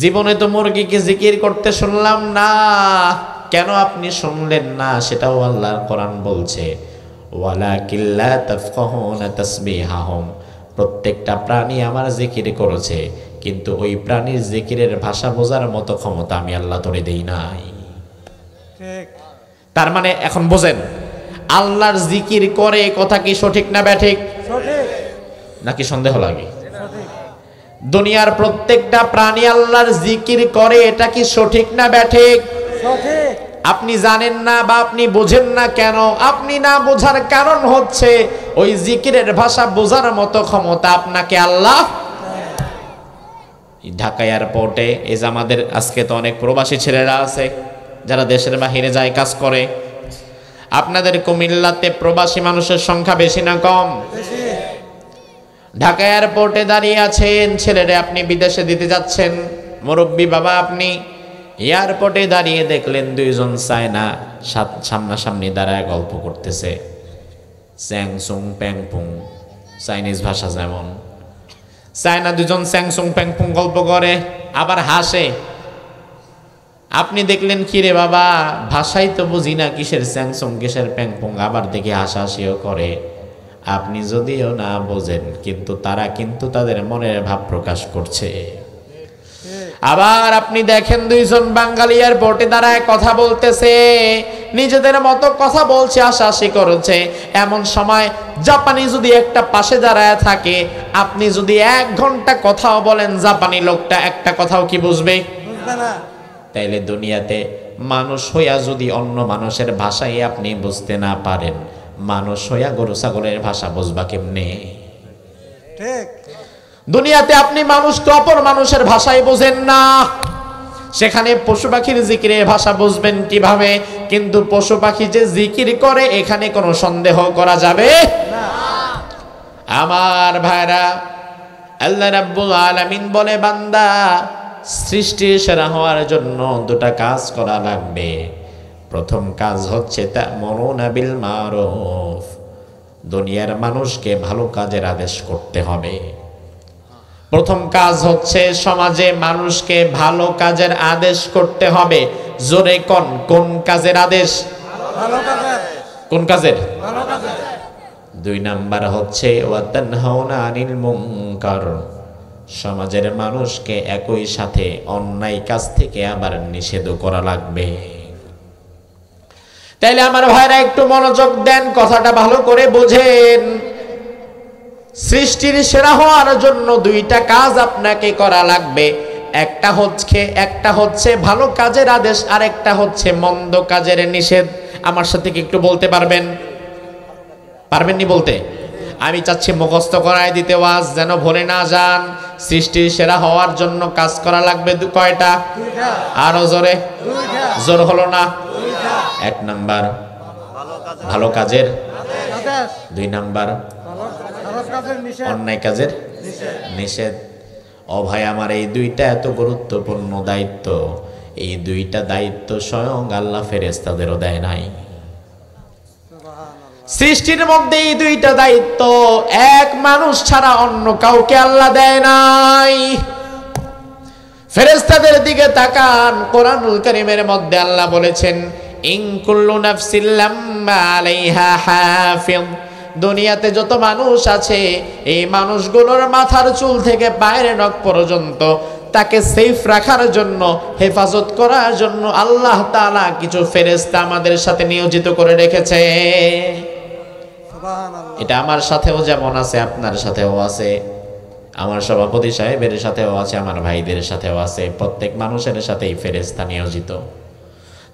জীবনে তো মুরগিকে জিকির করতে শুনলাম না। কেন আপনি শুনলেন না সেটাও আল্লাহর কোরআন বলছে, ওয়ালাকিন লা তাফকাহুনা তাসবিহাহুম। প্রত্যেকটা প্রাণী আমার জিকির করেছে, কিন্তু ওই প্রাণীর জিকিরের ভাষা বোঝার মতো ক্ষমতা আমি আল্লাহ তোরে দেই নাই। তার মানে এখন বোঝেন, আল্লাহর জিকির করে কথা কি সঠিক না ব্যাঠিক? নাকি সন্দেহ লাগে? দুনিয়ার প্রত্যেকটা প্রাণী আল্লাহর জিকির করে, এটা কি সঠিক না ব্যাঠিক? আপনি জানেন না বা আপনি বোঝেন না কেন? আপনি না বোঝার কারণ হচ্ছে ওই জিকিরের ভাষা বোঝার মতো ক্ষমতা আপনাকে আল্লাহ। ঢাকা এয়ারপোর্টে এই যে আমাদের আজকে তো অনেক প্রবাসী ছেলেরা আছে যারা দেশের বাহিরে যায় কাজ করে। আপনাদের কুমিল্লাতে প্রবাসী মানুষের সংখ্যা বেশি না কম? ঢাকা এয়ারপোর্টে দাঁড়িয়ে আছেন, ছেলেরে আপনি বিদেশে দিতে যাচ্ছেন, মুরব্বী বাবা আপনি এয়ারপোর্টে দাঁড়িয়ে দেখলেন দুইজন চায়না সামনাসামনি দাঁড়ায় গল্প করতেছে। স্যাংসুং প্যাংপুং, চাইনিজ ভাষা যেমন। চায়না দুজন স্যাংসুং প্যাংপুং গল্প করে আবার হাসে। আপনি দেখলেন কি রে বাবা, ভাষাই তো বুঝি না, কিসের স্যাংসুং কিসের প্যাংপুং, আবার দেখে হাসাহাসিও করে। আপনি যদিও না বোঝেন কিন্তু তারা কিন্তু তাদের মনের ভাব প্রকাশ করছে। আবার আপনি দেখেন দুইজন বাঙালি এয়ারপোর্টে দাঁড়ায় কথা বলতেছে, নিজেদের মতো কথা বলছে, হাসাহাসি করছে। এমন সময় জাপানি যদি একটা পাশে দাঁড়ায় থাকে, আপনি যদি 1 ঘন্টা কথাও বলেন, জাপানি লোকটা একটা কথাও কি বুঝবে? বুঝবে না। তাইলে দুনিয়াতে মানুষ হইয়া যদি অন্য মানুষের ভাষায় আপনি বুঝতে না পারেন, মানুষ হইয়া গরু ছাগলের ভাষা বুঝবা কেমনে? ঠিক। দুনিয়াতে আপনি মানুষকে অপর মানুষের ভাষায় বোঝেন না, সেখানে পশু পাখির জিকিরের ভাষা বুঝবেন কিভাবে? কিন্তু পশু পাখি যে জিকির করে এখানে কোনো সন্দেহ করা যাবে না। আমার ভাইরা, আল্লাহ রাব্বুল আলামিন বলে, বান্দা সৃষ্টির সেরা হওয়ার জন্য 2টা কাজ করা লাগবে। প্রথম কাজ হচ্ছে তা'মুরুনা বিল মারুফ, দুনিয়ার মানুষকে ভালো কাজের আদেশ করতে হবে। প্রথম কাজ হচ্ছে সমাজে মানুষকে ভালো কাজের আদেশ করতে হবে। জোরে কোন কাজের আদেশ? ভালো কাজের। কোন কাজের? ভালো কাজের। 2 নাম্বার হচ্ছে ওয়া তানহাউনা আনিল মুনকার, সমাজের মানুষকে একই সাথে অন্যায় কাজ থেকে আবার নিষেধ করা লাগবে। তাইলে আমার ভাইরা একটু মনোযোগ দেন, কথাটা ভালো করে বোঝেন। সৃষ্টির সেরা হওয়ার জন্য 2টা কাজ আপনাকে করা লাগবে। একটা হচ্ছে ভালো কাজের আদেশ, আর একটা হচ্ছে মন্দ কাজের নিষেধ। আমার সাথে কি একটু বলতে পারবেন? পারবেননি বলতে? আমি চাচ্ছি মুখস্থ করায় দিতে ওয়াজ, যেন ভুলে না যান। সৃষ্টির সেরা হওয়ার জন্য কাজ করা লাগবে কয়টা? 2টা। আরো জোরে? 2টা। জোর হলো না? 2টা। 1 নাম্বার ভালো কাজের আদেশ, 2 নাম্বার অন্যায় কাজের নিষেধ। ও ভাই আমার, এই 2টা এত গুরুত্বপূর্ণ দায়িত্ব, এই 2টা দায়িত্ব স্বয়ং আল্লাহ ফেরেশতাদেরও দেয় নাই। সৃষ্টির মধ্যে এই 2টা দায়িত্ব এক মানুষ ছাড়া অন্য কাউকে আল্লাহ দেয় নাই। ফেরেশতাদের দিকে তাকান, কোরআনুল কারীমের মধ্যে আল্লাহ বলেছেন, ইন কুল্লু নাফসিন লাম্মা আলাইহা হাফিজ, দুনিয়াতে যত মানুষ আছে এই মানুষগুলোর মাথার চুল থেকে পায়ের নখ পর্যন্ত তাকে সেফ রাখার জন্য, হেফাজত করার জন্য আল্লাহ তাআলা কিছু ফেরেশতা আমাদের সাথে নিয়োজিত করে রেখেছে। এটা আমার সাথেও যেমন আছে, আপনার সাথেও আছে, আমার সভাপতি সাহেবের সাথেও আছে, আমার ভাইদের সাথেও আছে। প্রত্যেক মানুষের সাথেই ফেরেশতা নিয়োজিত।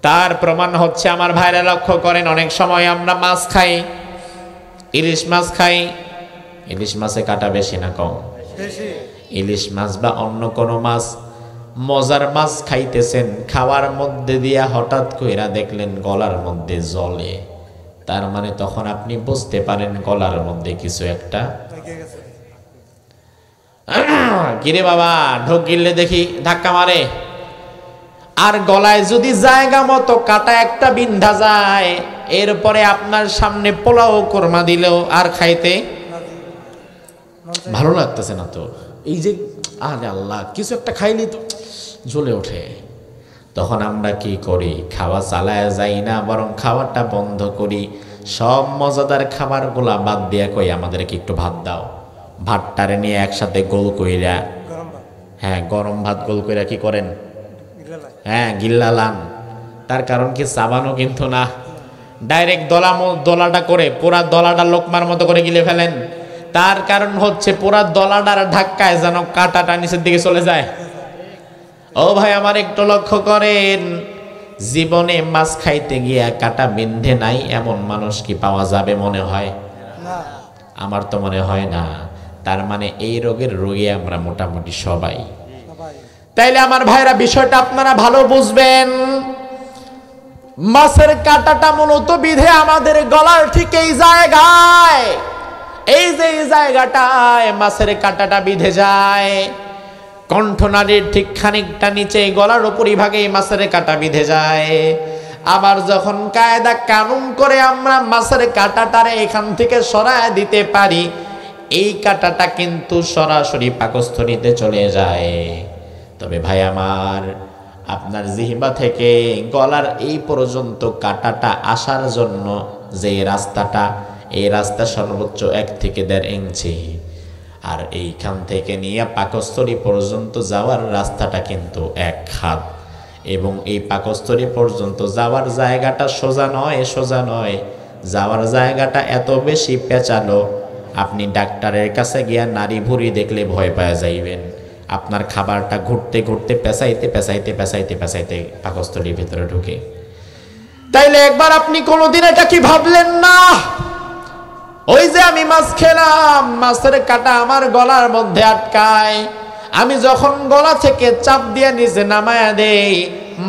তার প্রমাণ হচ্ছে আমার ভাইরা, লক্ষ্য করেন, অনেক সময় আমরা মাছ খাই, ইলিশ মাছ খাই। ইলিশ মাছে কাটা বেশি না কম? বেশি। ইলিশ মাছ বা অন্য কোনো মাছ, মজার মাছ খাইতেছেন, খাওয়ার মধ্যে দিয়া হঠাৎ কইরা দেখলেন গলার মধ্যে জ্বলে, তার মানে তখন আপনি বুঝতে পারেন গলার মধ্যে কিছু একটা কিরে বাবা, ঢোক গিললে দেখি ধাক্কা মারে। আর গলায় যদি জায়গা মতো কাটা একটা বিন্ধা যায়, এরপরে আপনার সামনে পোলাও কোরমা দিলেও আর খাইতে ভালো লাগতেছে না। তো এই যে আরে আল্লাহ, কিছু একটা খাইলি তো জ্বলে ওঠে। তখন আমরা কি করি? খাওয়া চালায় যাই না, বরং খাওয়াটা বন্ধ করি। সব মজাদার খাবারগুলা বাদ দিয়া কই আমাদেরকে একটু ভাত দাও। ভাতটারে নিয়ে একসাথে গোল কইরা, হ্যাঁ গরম ভাত গোল কইরা কি করেন? হ্যাঁ গিল্লালান। তার কারণ কি? চাবানো কিন্তু না, ডাইরেক্ট দলাটা করে পুরা দলাটা লোকমার মতো করে গিলে ফেলেন। তার কারণ হচ্ছে পুরা দলাটার ধাক্কায় যেন কাঁটাটা নিচের দিকে চলে যায়। ও ভাই আমার, একটু লক্ষ্য করেন, জীবনে মাছ খাইতে গিয়া কাটা বিন্ধে নাই এমন মানুষ কি পাওয়া যাবে মনে হয়? আমার তো মনে হয় না। তার মানে এই রোগের রোগী আমরা মোটামুটি সবাই। তাইলে আমার ভাইরা বিষয়টা আপনারা ভালো বুঝবেন। মাছের কাঁটাটা মূলত বিধে আমাদের গলার ঠিক এই জায়গায়, এই যে এই জায়গাটায় মাছের কাঁটাটা বিধে যায়, কণ্ঠনালীর ঠিক খানিকটা নিচে গলার উপরিভাগে মাছের কাঁটা বিধে যায়। আবার যখন কায়দা কানুন করে আমরা মাছের কাঁটাটারে এখান থেকে সরায় দিতে পারি, এই কাঁটাটা কিন্তু সরাসরি পাকস্থলীতে চলে যায়। তবে ভাই আমার, আপনার জিহ্বা থেকে গলার এই পর্যন্ত কাঁটাটা আসার জন্য যে রাস্তাটা, এই রাস্তা সর্বোচ্চ 1 থেকে 1.5 ইঞ্চি, আর এইখান থেকে নিয়ে পাকস্থলী পর্যন্ত যাওয়ার রাস্তাটা কিন্তু 1 হাত। এবং এই পাকস্থলী পর্যন্ত যাওয়ার জায়গাটা সোজা নয়, সোজা নয়, যাওয়ার জায়গাটা এত বেশি পেঁচালো, আপনি ডাক্তারের কাছে গিয়া নারী ভুঁড়ি দেখলে ভয় পাওয়া যাইবেন। আপনার খাবারটা ঘুরতে ঘুরতে পেঁচাইতে পেঁচাইতে পেঁচাইতে পেঁচাইতে পাকস্থলীর ভিতরে ঢুকে। তাইলে একবার আপনি কোনোদিন এটা কি ভাবলেন না? ওই যে আমি মাছ খেলাম, মাছের কাঁটা আমার গলার মধ্যে আটকায়, আমি যখন গলা থেকে চাপ দিয়ে নিচে নামায়া দেই,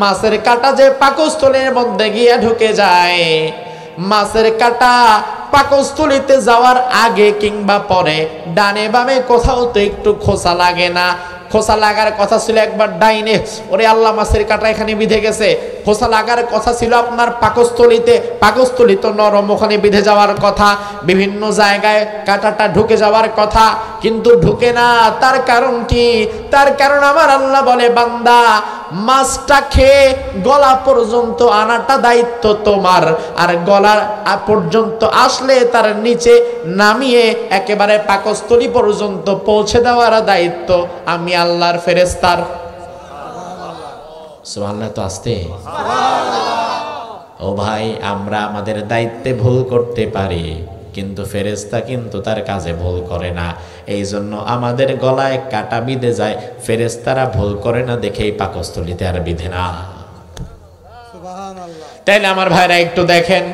মাছের কাঁটা যে পাকস্থলীর মধ্যে গিয়ে ঢুকে যায়। মাছের কাঁটা পাকস্থলীতে যাওয়ার আগে কিংবা পরে ডানে বামে কোথাও তো একটু খোসা লাগে না? খোসা লাগার কথা ছিল একবার ডাইনে, ওরে আল্লাহ মাছের কাঁটা এখানে বিঁধে গেছে। খোসা লাগার কথা ছিল আপনার পাকস্থলীতে, পাকস্থলী তো নরম, ওখানে বিঁধে যাওয়ার কথা, বিভিন্ন জায়গায় কাঁটাটা ঢুকে যাওয়ার কথা, কিন্তু ঢুকে না। তার কারণ কি? তার কারণ আমার আল্লাহ বলে, বান্দা মাছটা খেয়ে গলা পর্যন্ত আনাটা দায়িত্ব তোমার, আর গলা পর্যন্ত আসলে তার নিচে নামিয়ে একেবারে পাকস্থলী পর্যন্ত পৌঁছে দেওয়ার দায়িত্ব আমি আল্লাহর ফেরেশতার। সুবহানাল্লাহ তো আসতে। ও ভাই, আমরা আমাদের দায়িত্বে ভুল করতে পারি, কিন্তু ফেরেশতা কিন্তু তার কাজে ভুল করে না। এই জন্য আমাদের গলায় কাটা বিঁধে যায়, ফেরেশতারা ভুল করে না দেখেই পাকস্থলীতে আর বিঁধে না। তাইলে আমার ভাইরা একটু দেখেন,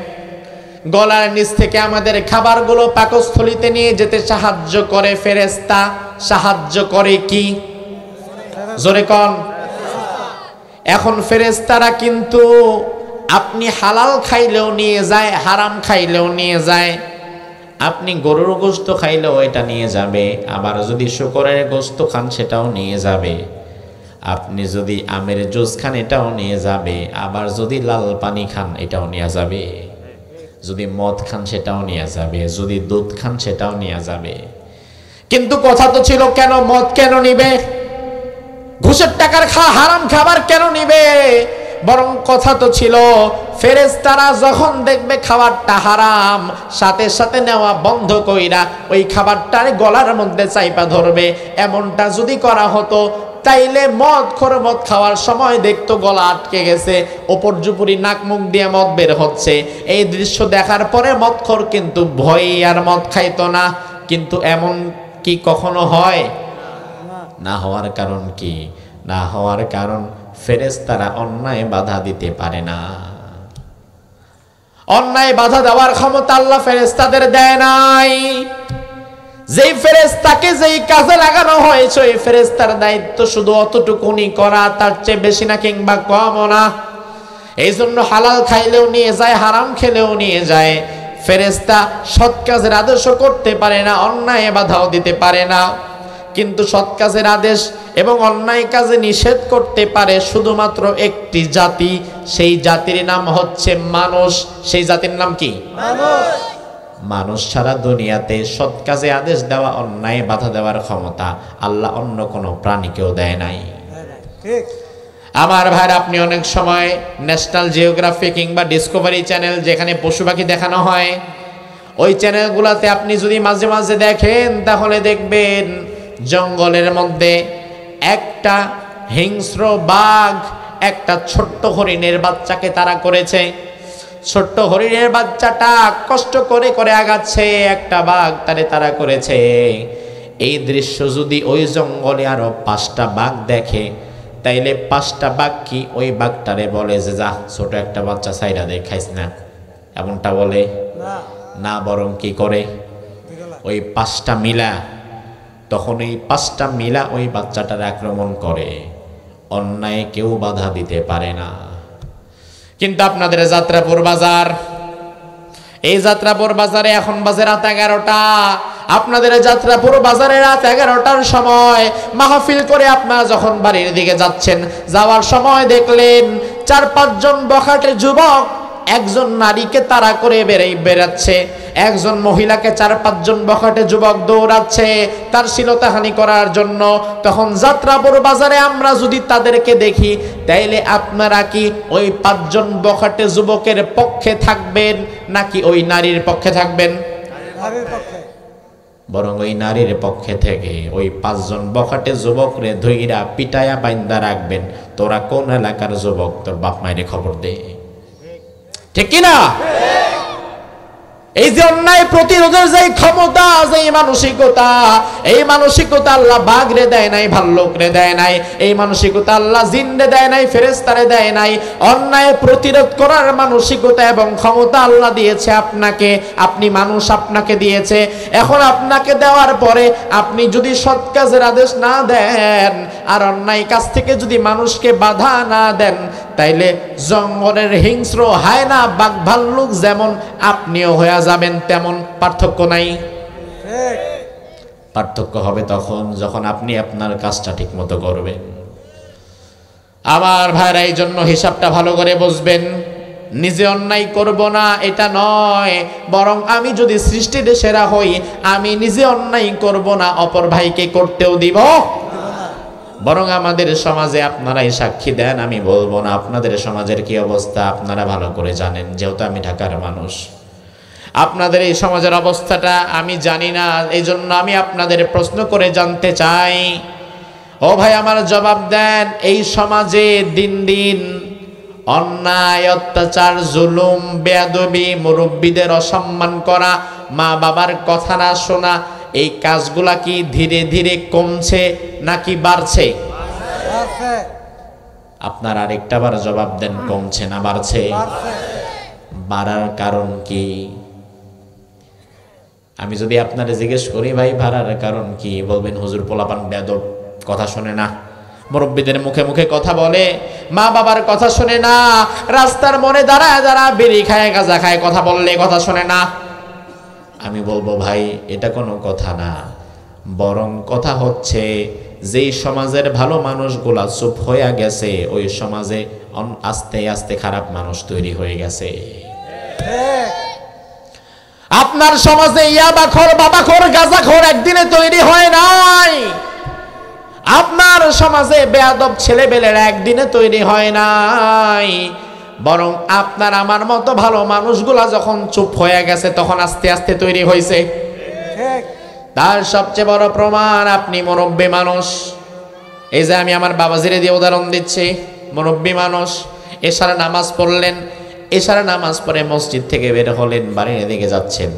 গলার নিচ থেকে আমাদের খাবারগুলো পাকস্থলীতে নিয়ে যেতে সাহায্য করে ফেরেশতা। সাহায্য করে কি? জোরে কোন। এখন ফেরেশতারা কিন্তু আপনি হালাল খাইলেও নিয়ে যায়, হারাম খাইলেও নিয়ে যায়। আপনি গরুর গোশত খাইলেও এটা নিয়ে যাবে, আবার যদি শুকরের গোশত খান সেটাও নিয়ে যাবে। আপনি যদি আমের জুস খান এটাও নিয়ে যাবে, আবার যদি লাল পানি খান এটাও নিয়ে যাবে, যদি মদ খান সেটাও নিয়ে যাবে, যদি দুধ খান সেটাও নিয়ে যাবে। কিন্তু কথা তো ছিল, কেন মদ কেন নিবে? ঘুষের টাকার হারাম খাবার কেন নিবে? বরং কথা তো ছিল, ফেরেশতারা যখন দেখবে খাবারটা হারাম, সাথে সাথে নেওয়া বন্ধ কইরা ওই খাবারটার গলার মধ্যে চাইপা ধরবে। এমনটা যদি করা হতো, তাইলে মদ খাওয়ার সময় দেখতো গলা আটকে গেছে, ওপর জুপুরি নাক মুখ দিয়ে মদ বের হচ্ছে। এই দৃশ্য দেখার পরে মদখোর কিন্তু ভয়ে আর মদ খাইতো না। কিন্তু এমন কি কখনো হয়? না হওয়ার কারণ কি? না হওয়ার কারণ ফেরেশতারা অন্যায় বাধা দিতে পারে না। অন্যায় বাধা দেওয়ার ক্ষমতা আল্লাহ ফেরেশতাদের দেয় নাই। যেই ফেরেশতাকে যেই কাজে লাগানো হয়েছে, ওই ফেরেশতার দায়িত্ব শুধু অতটুকুনি করা, তার চেয়ে বেশি না কিংবা কমও না। এই জন্য হালাল খাইলেও নিয়ে যায়, হারাম খেলেও নিয়ে যায়। ফেরেশতা সৎ কাজের আদেশও করতে পারে না, অন্যায় বাধাও দিতে পারে না। কিন্তু সৎ কাজের আদেশ এবং অন্যায় কাজে নিষেধ করতে পারে শুধুমাত্র একটি জাতি, সেই জাতির নাম হচ্ছে মানুষ। সেই জাতির নাম কি? মানুষ। ছাড়া দুনিয়াতে সৎ কাজে আদেশ দেওয়া, অন্যায় বাধা দেওয়ার ক্ষমতা আল্লাহ অন্য কোনো প্রাণীকেও দেয় নাই। আমার ভাই, আপনি অনেক সময় ন্যাশনাল জিওগ্রাফি কিংবা ডিসকভারি চ্যানেল, যেখানে পশু পাখি দেখানো হয়, ওই চ্যানেলগুলোতে আপনি যদি মাঝে মাঝে দেখেন, তাহলে দেখবেন জঙ্গলের মধ্যে একটা হিংস্র বাঘ একটা ছোট্ট হরিণের বাচ্চাকে তাড়া করেছে। ছোট্ট হরিণের বাচ্চাটা কষ্ট করে করে আগাচ্ছে, একটা বাঘ তারে তাড়া করেছে। এই দৃশ্য যদি ওই জঙ্গলে আরো 5টা বাঘ দেখে, তাইলে 5টা বাঘ কি ওই বাঘটারে বলে যে যা ছোট একটা বাচ্চা সাইরা দে, খাইস না, এমনটা বলে না, বরং কি করে ওই 5টা মিলা, তখন এই 5টা মিলা ওই বাচ্চাটার আক্রমণ করে, অন্যায় কেউ বাধা দিতে পারে না। কিন্তু আপনাদের যাত্রাপুর বাজার, এই যাত্রাপুর বাজারে এখন বাজে রাত 11টা। আপনাদের যাত্রাপুর বাজারে রাত 11টার সময় মাহফিল করে আপনারা যখন বাড়ির দিকে যাচ্ছেন, যাওয়ার সময় দেখলেন 4-5 জন বখাটে যুবক একজন নারীকে তাড়া করে বেরাচ্ছে, একজন মহিলাকে 4-5 জন বখাটে যুবক দৌড়াচ্ছে তার শ্লীলতাহানি করার জন্য। তখন যাত্রাপুর বাজারে আমরা যদি তাদেরকে দেখি, তাইলে আপনারা কি ওই 5 জন বখাটে যুবকের পক্ষে থাকবেন নাকি ওই নারীর পক্ষে থাকবেন? বরং ওই নারীর পক্ষে থেকে ওই 5 জন বখাটে যুবকরে ধইরা পিটায়া বাইন্দা রাখবেন। তোরা কোন এলাকার যুবক, তোর বাপ মায়ের খবর দে, ঠিক কিনা? এই যে অন্যায় প্রতিরোধের যে ক্ষমতা, যে মানসিকতা, এই মানসিকতা আল্লাহ বাঘরে দেয় নাই, ভাল্লুকরে দেয় নাই, এই মানসিকতা আল্লাহ জিন্নে দেয় নাই, ফেরেশতারে দেয় নাই। অন্যায় প্রতিরোধ করার মানসিকতা এবং ক্ষমতা আল্লাহ দিয়েছে আপনাকে, আপনি মানুষ, আপনাকে দিয়েছে। এখন আপনাকে দেওয়ার পরে আপনি যদি সৎ কাজের আদেশ না দেন আর অন্যায় কাজ থেকে যদি মানুষকে বাধা না দেন, তাইলে জঙ্গলের হিংস্র হায়না বাঘ ভাল্লুক যেমন আপনিও হয়ে যাবেন, তেমন পার্থক্য নাই। পার্থক্য হবে তখন যখন আপনি আপনার কাজটা ঠিক মতো করবেন। আমার ভাইরা, এই জন্য হিসাবটা ভালো করে বুঝবেন। নিজে অন্যায় করব না এটা নয়, বরং আমি যদি সৃষ্টির সেরা হই, আমি নিজে অন্যায় করব না, অপর ভাইকে করতেও দিব। বরং আমাদের সমাজে আপনারাই সাক্ষী দেন, আমি বলবো না। আপনাদের সমাজের কি অবস্থা আপনারা ভালো করে জানেন, যেহেতু আমি ঢাকার মানুষ। আপনাদের এই সমাজের অবস্থাটা আমি জানি না, এই জন্য আমি আপনাদের প্রশ্ন করে জানতে চাই। ও ভাই, আমার জবাব দেন। এই সমাজে দিন দিন অন্যায়, অত্যাচার, জুলুম, বেয়াদবি, মুরব্বীদের অসম্মান করা, মা বাবার কথা না শোনা, এই কাজগুলা কি ধীরে ধীরে কমছে নাকি বাড়ছে? আপনার আরেকটা বার জবাব দেন, কমছে না বাড়ছে? বাড়ার কারণ কি? আমি যদি আপনারে জিজ্ঞেস করি, ভাই বাড়ার কারণ কি, বলবেন হুজুর পোলাপান বেয়াদব, কথা শোনে না, মুরব্বীদের মুখে মুখে কথা বলে, মা বাবার কথা শোনে না, রাস্তার মোড়ে দাঁড়ায় দাঁড়া বিড়ি খায়, গাঁজা খায়, কথা বললে কথা শোনে না। আমি বলবো ভাই, এটা কোনো কথা না, বরং কথা হচ্ছে যেই সমাজের ভালো মানুষগুলা চুপ হয়ে গেছে, ওই সমাজে আস্তে আস্তে খারাপ মানুষ তৈরি হয়ে গেছে। আপনার সমাজে ইয়াবাখোর, বাবাখোর, গাঁজাখোর একদিনে তৈরি হয় নাই। আপনার সমাজে বেয়াদব ছেলেবেলেরা একদিনে তৈরি হয় নাই, বরং আপনার আমার মতো ভালো মানুষগুলা যখন চুপ হয়ে গেছে তখন আস্তে আস্তে তৈরি হয়েছে। তার সবচেয়ে বড় প্রমাণ, আপনি মুরব্বী মানুষ। এই যে আমি আমার বাবাজিরে দিয়ে উদাহরণ দিচ্ছি, মুরব্বী মানুষ, এশার নামাজ পড়লেন, এশার নামাজ পড়ে মসজিদ থেকে বের হলেন, বাড়ির দিকে যাচ্ছেন,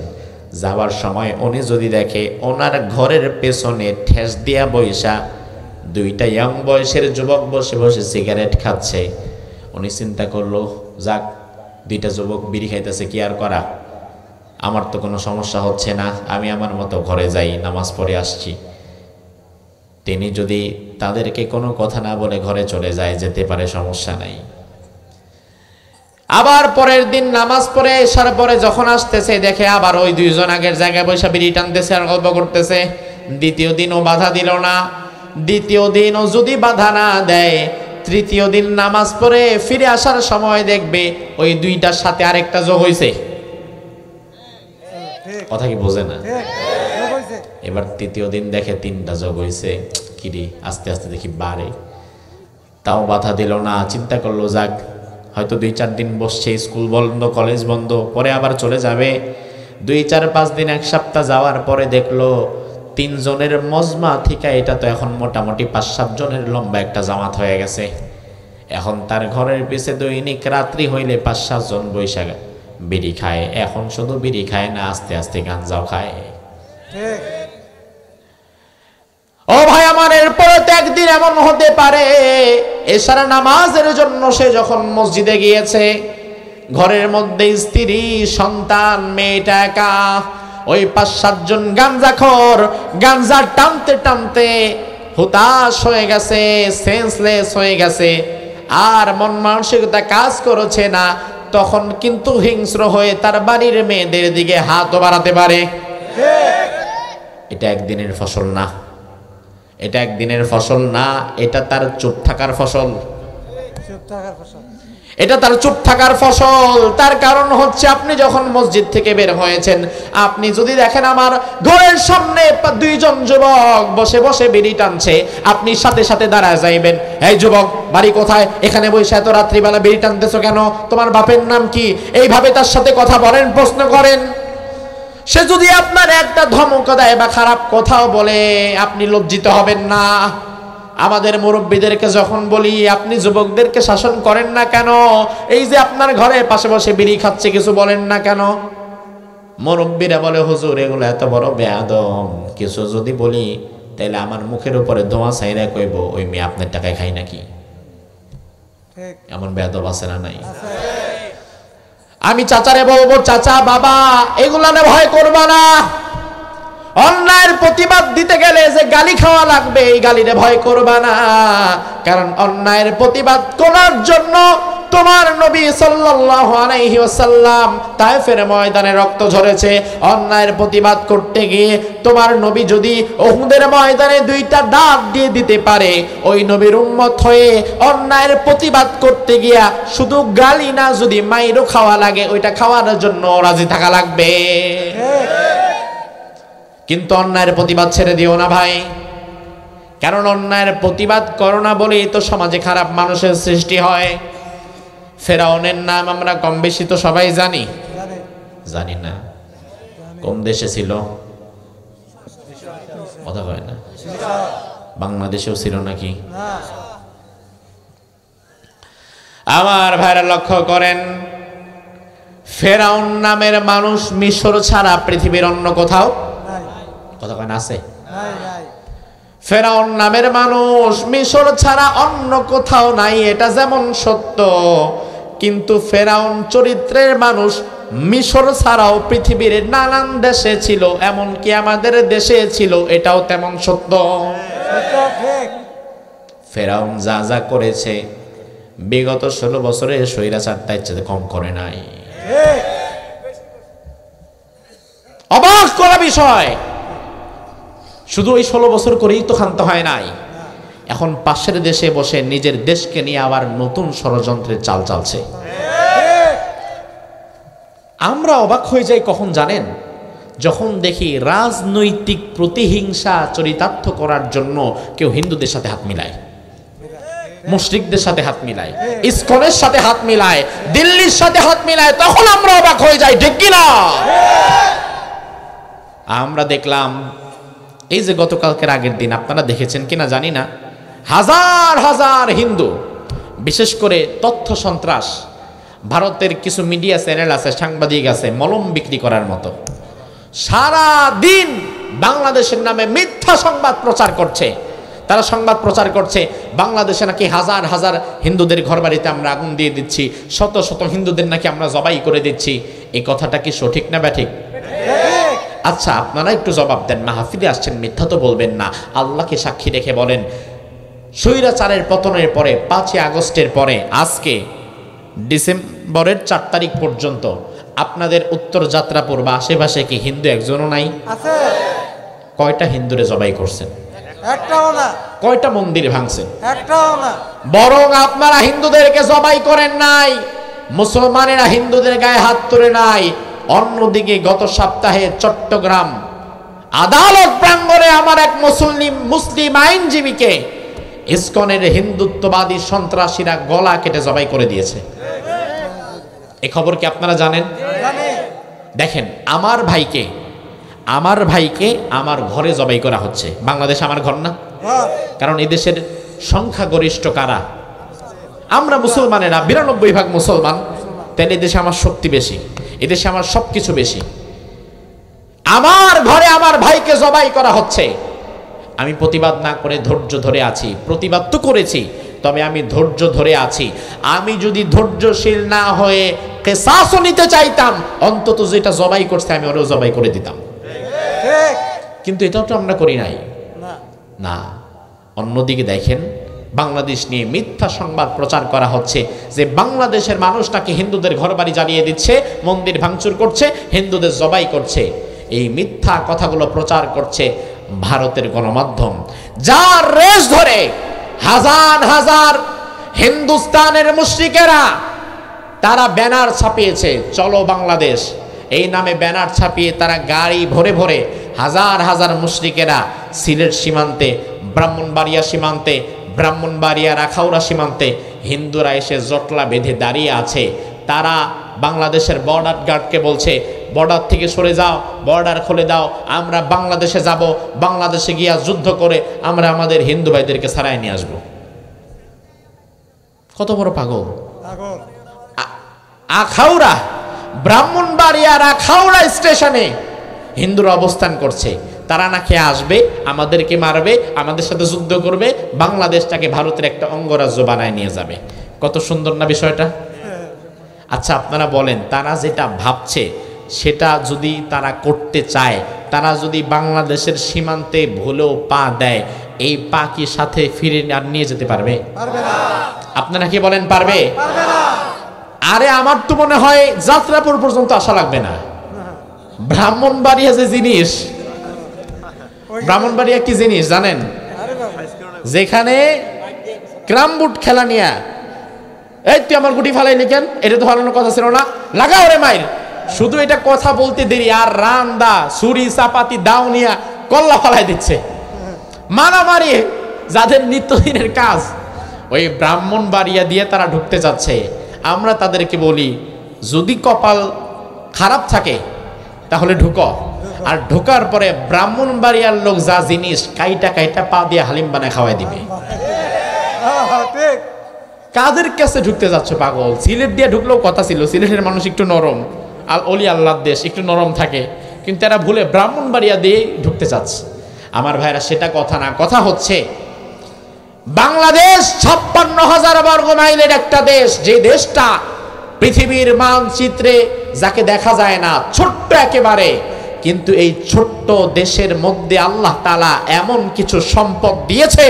যাওয়ার সময় উনি যদি দেখে ওনার ঘরের পেছনে ঠেস দিয়া বৈশা 2টা ইয়াং বয়সের যুবক বসে বসে সিগারেট খাচ্ছে, উনি চিন্তা করলো, যাক 2টা যুবক বিড়ি খাইতেছে, কি আর করা, আমার তো কোনো সমস্যা হচ্ছে না, আমি আমার মতো ঘরে যাই, নামাজ পড়ে আসছি। তিনি যদি তাদেরকে কোনো কথা না বলে ঘরে চলে যায়, যেতে পারে, সমস্যা নাই। আবার পরের দিন নামাজ পড়ে এসার পরে যখন আসতেছে, দেখে আবার ওই 2 জন আগের জায়গায় বসে বিড়ি টানতেছে আর গল্প করতেছে। দ্বিতীয় দিনও বাধা দিল না, দ্বিতীয় দিনও যদি বাধা না দেয়, তৃতীয় দিন নামাজ পড়ে ফিরে আসার সময় দেখবে ওই 2টার সাথে আরেকটা যোগ হয়েছে। কথা কি বোঝে না? এবার তৃতীয় দিন দেখে 3টা যোগ হয়েছে, কিরে আস্তে আস্তে দেখি বাড়ে, তাও বাধা দিল না। চিন্তা করলো, যাক হয়তো 2-4 দিন বসছে, স্কুল বন্ধ, কলেজ বন্ধ, পরে আবার চলে যাবে। 2-4-5 দিন, 1 সপ্তাহ যাওয়ার পরে দেখলো 3 জনের মজমা থেকে এটা তো এখন মোটামুটি 5-7 জনের লম্বা একটা জামাত হয়ে গেছে। এখন তার ঘরের পিছে দৈনিক রাত্রি হইলে 5-7 জন বৈশাখ বিড়ি খায়। এখন শুধু বিড়ি খায় না, আস্তে আস্তে গাঞ্জাও খায়। ও ভাই আমার, এরপরে তো একদিন এমন হতে পারে এশার নামাজের জন্য সে যখন মসজিদে গিয়েছে, ঘরের মধ্যে স্ত্রী, সন্তান, মেয়েটা একা। ওই 5-7 জন গাঞ্জাখোর গাঞ্জা টানতে টানতে হুতাশ হয়ে গেছে, সেন্সলেস হয়ে গেছে, আর মন মানসিকতা কাজ করছে না। তখন কিন্তু হিংস্র হয়ে তার বাড়ির মেয়েদের দিকে হাতও বাড়াতে পারে। এটা একদিনের ফসল না, এটা একদিনের ফসল না, এটা তার চুপ থাকার ফসল। এটা তার চুপ থাকার ফসল। তার কারণ হচ্ছে আপনি যখন মসজিদ থেকে বের হয়েছেন, আপনি যদি দেখেন আমার ঘরের সামনে 2 জন যুবক বসে বসে বিড়ি টানছে, আপনি সাথে সাথে দাঁড়ায় যাইবেন, এই যুবক বাড়ি কোথায়, এখানে বসে এত রাত্রিবেলা বিড়ি টানতেছো কেন, তোমার বাপের নাম কি? এইভাবে তার সাথে কথা বলেন, প্রশ্ন করেন। সে যদি আপনার একটা ধমক দেয় বা খারাপ কথাও বলে, আপনি লজ্জিত হবেন না? আমাদের মুরব্বীদেরকে যখন বলি আপনি যুবকদেরকে শাসন করেন না কেন, এই যে আপনার ঘরে পাশে বসে বিড়ি খাচ্ছে কিছু বলেন না কেন? মুরব্বীরা বলে, হুজুর এগুলো এত বড় বেয়াদব, কিছু যদি বলি তাহলে আমার মুখের উপরে ধোঁয়া ছাইরা কইব ওই মেয়ে আপনার টাকায় খাই নাকি। এমন বেয়াদব আছে না নাই? আমি চাচারে বলবো, চাচা বাবা এগুলা না ভয় করবা না। অন্যায়ের প্রতিবাদ দিতে গেলে যে গালি খাওয়া লাগবে, এই গালিরে ভয় করবা না। কারণ অন্যায়ের প্রতিবাদ করার জন্য তোমার নবী সাল্লাল্লাহু আলাইহি ওয়াসাল্লাম তায়েফের ময়দানে রক্ত ঝরেছে। অন্যায়ের প্রতিবাদ করতে গিয়ে তোমার নবী যদি উহুদের ময়দানে 2টা দাঁত দিয়ে দিতে পারে, ওই নবীর উম্মত হয়ে অন্যায়ের প্রতিবাদ করতে গিয়া শুধু গালি না, যদি মাইরও খাওয়া লাগে ওইটা খাওয়ার জন্য রাজি থাকা লাগবে। কিন্তু অন্যায়ের প্রতিবাদ ছেড়ে দিও না ভাই, কারণ অন্যায়ের প্রতিবাদ করো না বলেই তো সমাজে খারাপ মানুষের সৃষ্টি হয়। ফেরাউনের নাম আমরা কম বেশি তো সবাই জানি, জানি না? কোন দেশে ছিল? কথা হয় না, বাংলাদেশেও ছিল নাকি? আমার ভাইরা লক্ষ্য করেন, ফেরাউন নামের মানুষ মিশর ছাড়া পৃথিবীর অন্য কোথাও, কথা কয় না, আছে? ফেরাউন নামের মানুষ মিশর ছাড়া অন্য কোথাও নাই, এটা যেমন সত্য, কিন্তু ফেরাউন চরিত্রের মানুষ মিশর ছাড়াও পৃথিবীর নানান দেশে ছিল, এমনকি আমাদের দেশে ছিল, এটাও তেমন সত্য। ফেরাউন যা যা করেছে বিগত 16 বছরে স্বৈরাচার তার চেয়ে কম করে নাই। অবাক করা বিষয়, শুধু ওই 16 বছর করেই তো ক্ষান্ত হয় নাই, এখন পাশের দেশে বসে নিজের দেশকে নিয়ে আবার নতুন ষড়যন্ত্রের চাল চালছে। আমরা অবাক হয়ে যাই কখন জানেন? যখন দেখি রাজনৈতিক প্রতিহিংসা চরিতার্থ করার জন্য কেউ হিন্দুদের সাথে হাত মিলায়, মুশরিকদের সাথে হাত মিলায়, ইসকনের সাথে হাত মিলায়, দিল্লির সাথে হাত মিলায়, তখন আমরা অবাক হয়ে যাই, ঠিক কিনা? আমরা দেখলাম এই যে গতকালকের আগের দিন, আপনারা দেখেছেন কিনা জানি না, হাজার হাজার হিন্দু, বিশেষ করে তথ্য সন্ত্রাস, ভারতের কিছু মিডিয়া চ্যানেল আছে, সাংবাদিক আছে, মলম বিক্রি করার মতো, সারা দিন বাংলাদেশের নামে মিথ্যা সংবাদ প্রচার করছে। তারা সংবাদ প্রচার করছে বাংলাদেশে নাকি হাজার হাজার হিন্দুদের ঘরবাড়িতে আমরা আগুন দিয়ে দিচ্ছি, শত শত হিন্দুদের নাকি আমরা জবাই করে দিচ্ছি। এই কথাটা কি সঠিক না ব্যাঠিক? আচ্ছা আপনারা একটু জবাব দেন, মাহফিলে আসছেন, মিথ্যা তো বলবেন না। আল্লাহকে সাক্ষী রেখে বলেন, স্বৈরাচারের পতনের পরে 5ই আগস্টের পরে আজকে ডিসেম্বরের 4 তারিখ পর্যন্ত আপনাদের উত্তর যাত্রাপুর বা আশেপাশে কি হিন্দু একজনও নাই? আছে। কয়টা হিন্দুরে জবাই করছেন? একটাও না। কয়টা মন্দির ভাঙছেন? একটাও না। বরং আপনারা হিন্দুদেরকে জবাই করেন নাই, মুসলমানেরা হিন্দুদের গায়ে হাত তুলে নাই। অন্যদিকে গত সপ্তাহে চট্টগ্রাম আদালত প্রাঙ্গণে আমার এক মুসলিম আইনজীবীকে ইসকনের হিন্দুত্ববাদী সন্ত্রাসীরা গলা কেটে জবাই করে দিয়েছে। এই খবর কি আপনারা জানেন? দেখেন, আমার ভাইকে আমার ঘরে জবাই করা হচ্ছে। বাংলাদেশ আমার ঘর না? কারণ এদেশের সংখ্যাগরিষ্ঠ কারা? আমরা মুসলমানেরা, 92% মুসলমান। তাহলে এদেশে আমার শক্তি বেশি, এদেশে আমার সবকিছু বেশি। আমার ঘরে আমার ভাইকে জবাই করা হচ্ছে, আমি প্রতিবাদ না করে ধৈর্য ধরে আছি। প্রতিবাদ তো করেছি, তবে আমি ধৈর্য ধরে আছি। আমি যদি ধৈর্যশীল না হয়ে কিসাসও নিতে চাইতাম, অন্তত যেটা জবাই করছে আমি ওরও জবাই করে দিতাম। কিন্তু এটাও তো আমরা করি নাই না। অন্যদিকে দেখেন, বাংলাদেশ নিয়ে মিথ্যা সংবাদ প্রচার করা হচ্ছে যে বাংলাদেশের মানুষ নাকি হিন্দুদের ঘরবাড়ি জ্বালিয়ে দিচ্ছে, মন্দির ভাঙচুর করছে, হিন্দুদের জবাই করছে। এই মিথ্যা কথাগুলো প্রচার করছে ভারতের গণমাধ্যম, যার রেশ ধরে হাজার হাজার হিন্দুস্তানের মুশরিকেরা তারা ব্যানার ছাপিয়েছে, চলো বাংলাদেশ এই নামে ব্যানার ছাপিয়ে তারা গাড়ি ভরে ভরে হাজার হাজার মুশরিকেরা সিলেট সীমান্তে, ব্রাহ্মণবাড়িয়া সীমান্তে, ব্রাহ্মণবাড়িয়া রাখাউড়া সীমান্তে হিন্দুরা এসে জটলা বেঁধে দাঁড়িয়ে আছে। তারা বাংলাদেশের বর্ডার গার্ডকে বলছে, বর্ডার থেকে সরে যাও, বর্ডার খুলে দাও, আমরা বাংলাদেশে যাব, বাংলাদেশে গিয়া যুদ্ধ করে আমরা আমাদের হিন্দু ভাইদেরকে ছাড়াই নিয়ে আসবো। কত বড় পাগল! আখাউড়া, ব্রাহ্মণবাড়িয়ার আখাউড়া স্টেশনে হিন্দুরা অবস্থান করছে। তারা নাকি আসবে, আমাদেরকে মারবে, আমাদের সাথে যুদ্ধ করবে, বাংলাদেশটাকে ভারতের একটা অঙ্গরাজ্য বানায় নিয়ে যাবে। কত সুন্দর না বিষয়টা! আচ্ছা আপনারা বলেন, তারা যেটা ভাবছে সেটা যদি তারা করতে চায়, তারা যদি বাংলাদেশের সীমান্তে ভুলেও পা দেয়, এই পা কি সাথে ফিরে আর নিয়ে যেতে পারবে? আপনারা কি বলেন পারবে? আরে আমার তো মনে হয় যাত্রাপুর পর্যন্ত আসা লাগবে না। ব্রাহ্মণবাড়িয়া যে জিনিস, ব্রাহ্মণবাড়িয়া কি জিনিস জানেন? যেখানে ক্রামবুট খেলা নিয়ে, এই তুই আমার গুটি ফালাই লিখেন, এটা তো ফালানোর কথা ছিল না, লাগাও রে মাইর। শুধু এটা কথা বলতে দেরি আর রান্দা ছুরি চাপাতি দাও নিয়া কল্লা ফালাই দিচ্ছে। মারামারি যাদের নিত্যদিনের কাজ, ওই ব্রাহ্মণবাড়িয়া দিয়ে তারা ঢুকতে যাচ্ছে। আমরা তাদেরকে বলি, যদি কপাল খারাপ থাকে তাহলে ঢুকো, আর ঢোকার পরে ব্রাহ্মণবাড়িয়ার লোক যা জিনিস কাইটা কাইটা পা দিয়ে হালিম বানায় খাওয়াই দিবে। কাদের কাছে ঢুকতে যাচ্ছে পাগল? সিলেট দিয়ে ঢুকলেও কথা ছিল, সিলেটের মানুষ একটু নরম, অলি আল্লাহর দেশ, একটু নরম থাকে, কিন্তু এরা ভুলে ব্রাহ্মণবাড়িয়া দিয়ে ঢুকতে চাচ্ছে। আমার ভাইরা, সেটা কথা না, কথা হচ্ছে বাংলাদেশ 56,000 বর্গ মাইলের একটা দেশ, যে দেশটা পৃথিবীর মানচিত্রে যাকে দেখা যায় না, ছোট্ট একেবারে, কিন্তু এই ছোট্ট দেশের মধ্যে আল্লাহ তাআলা এমন কিছু সম্পদ দিয়েছে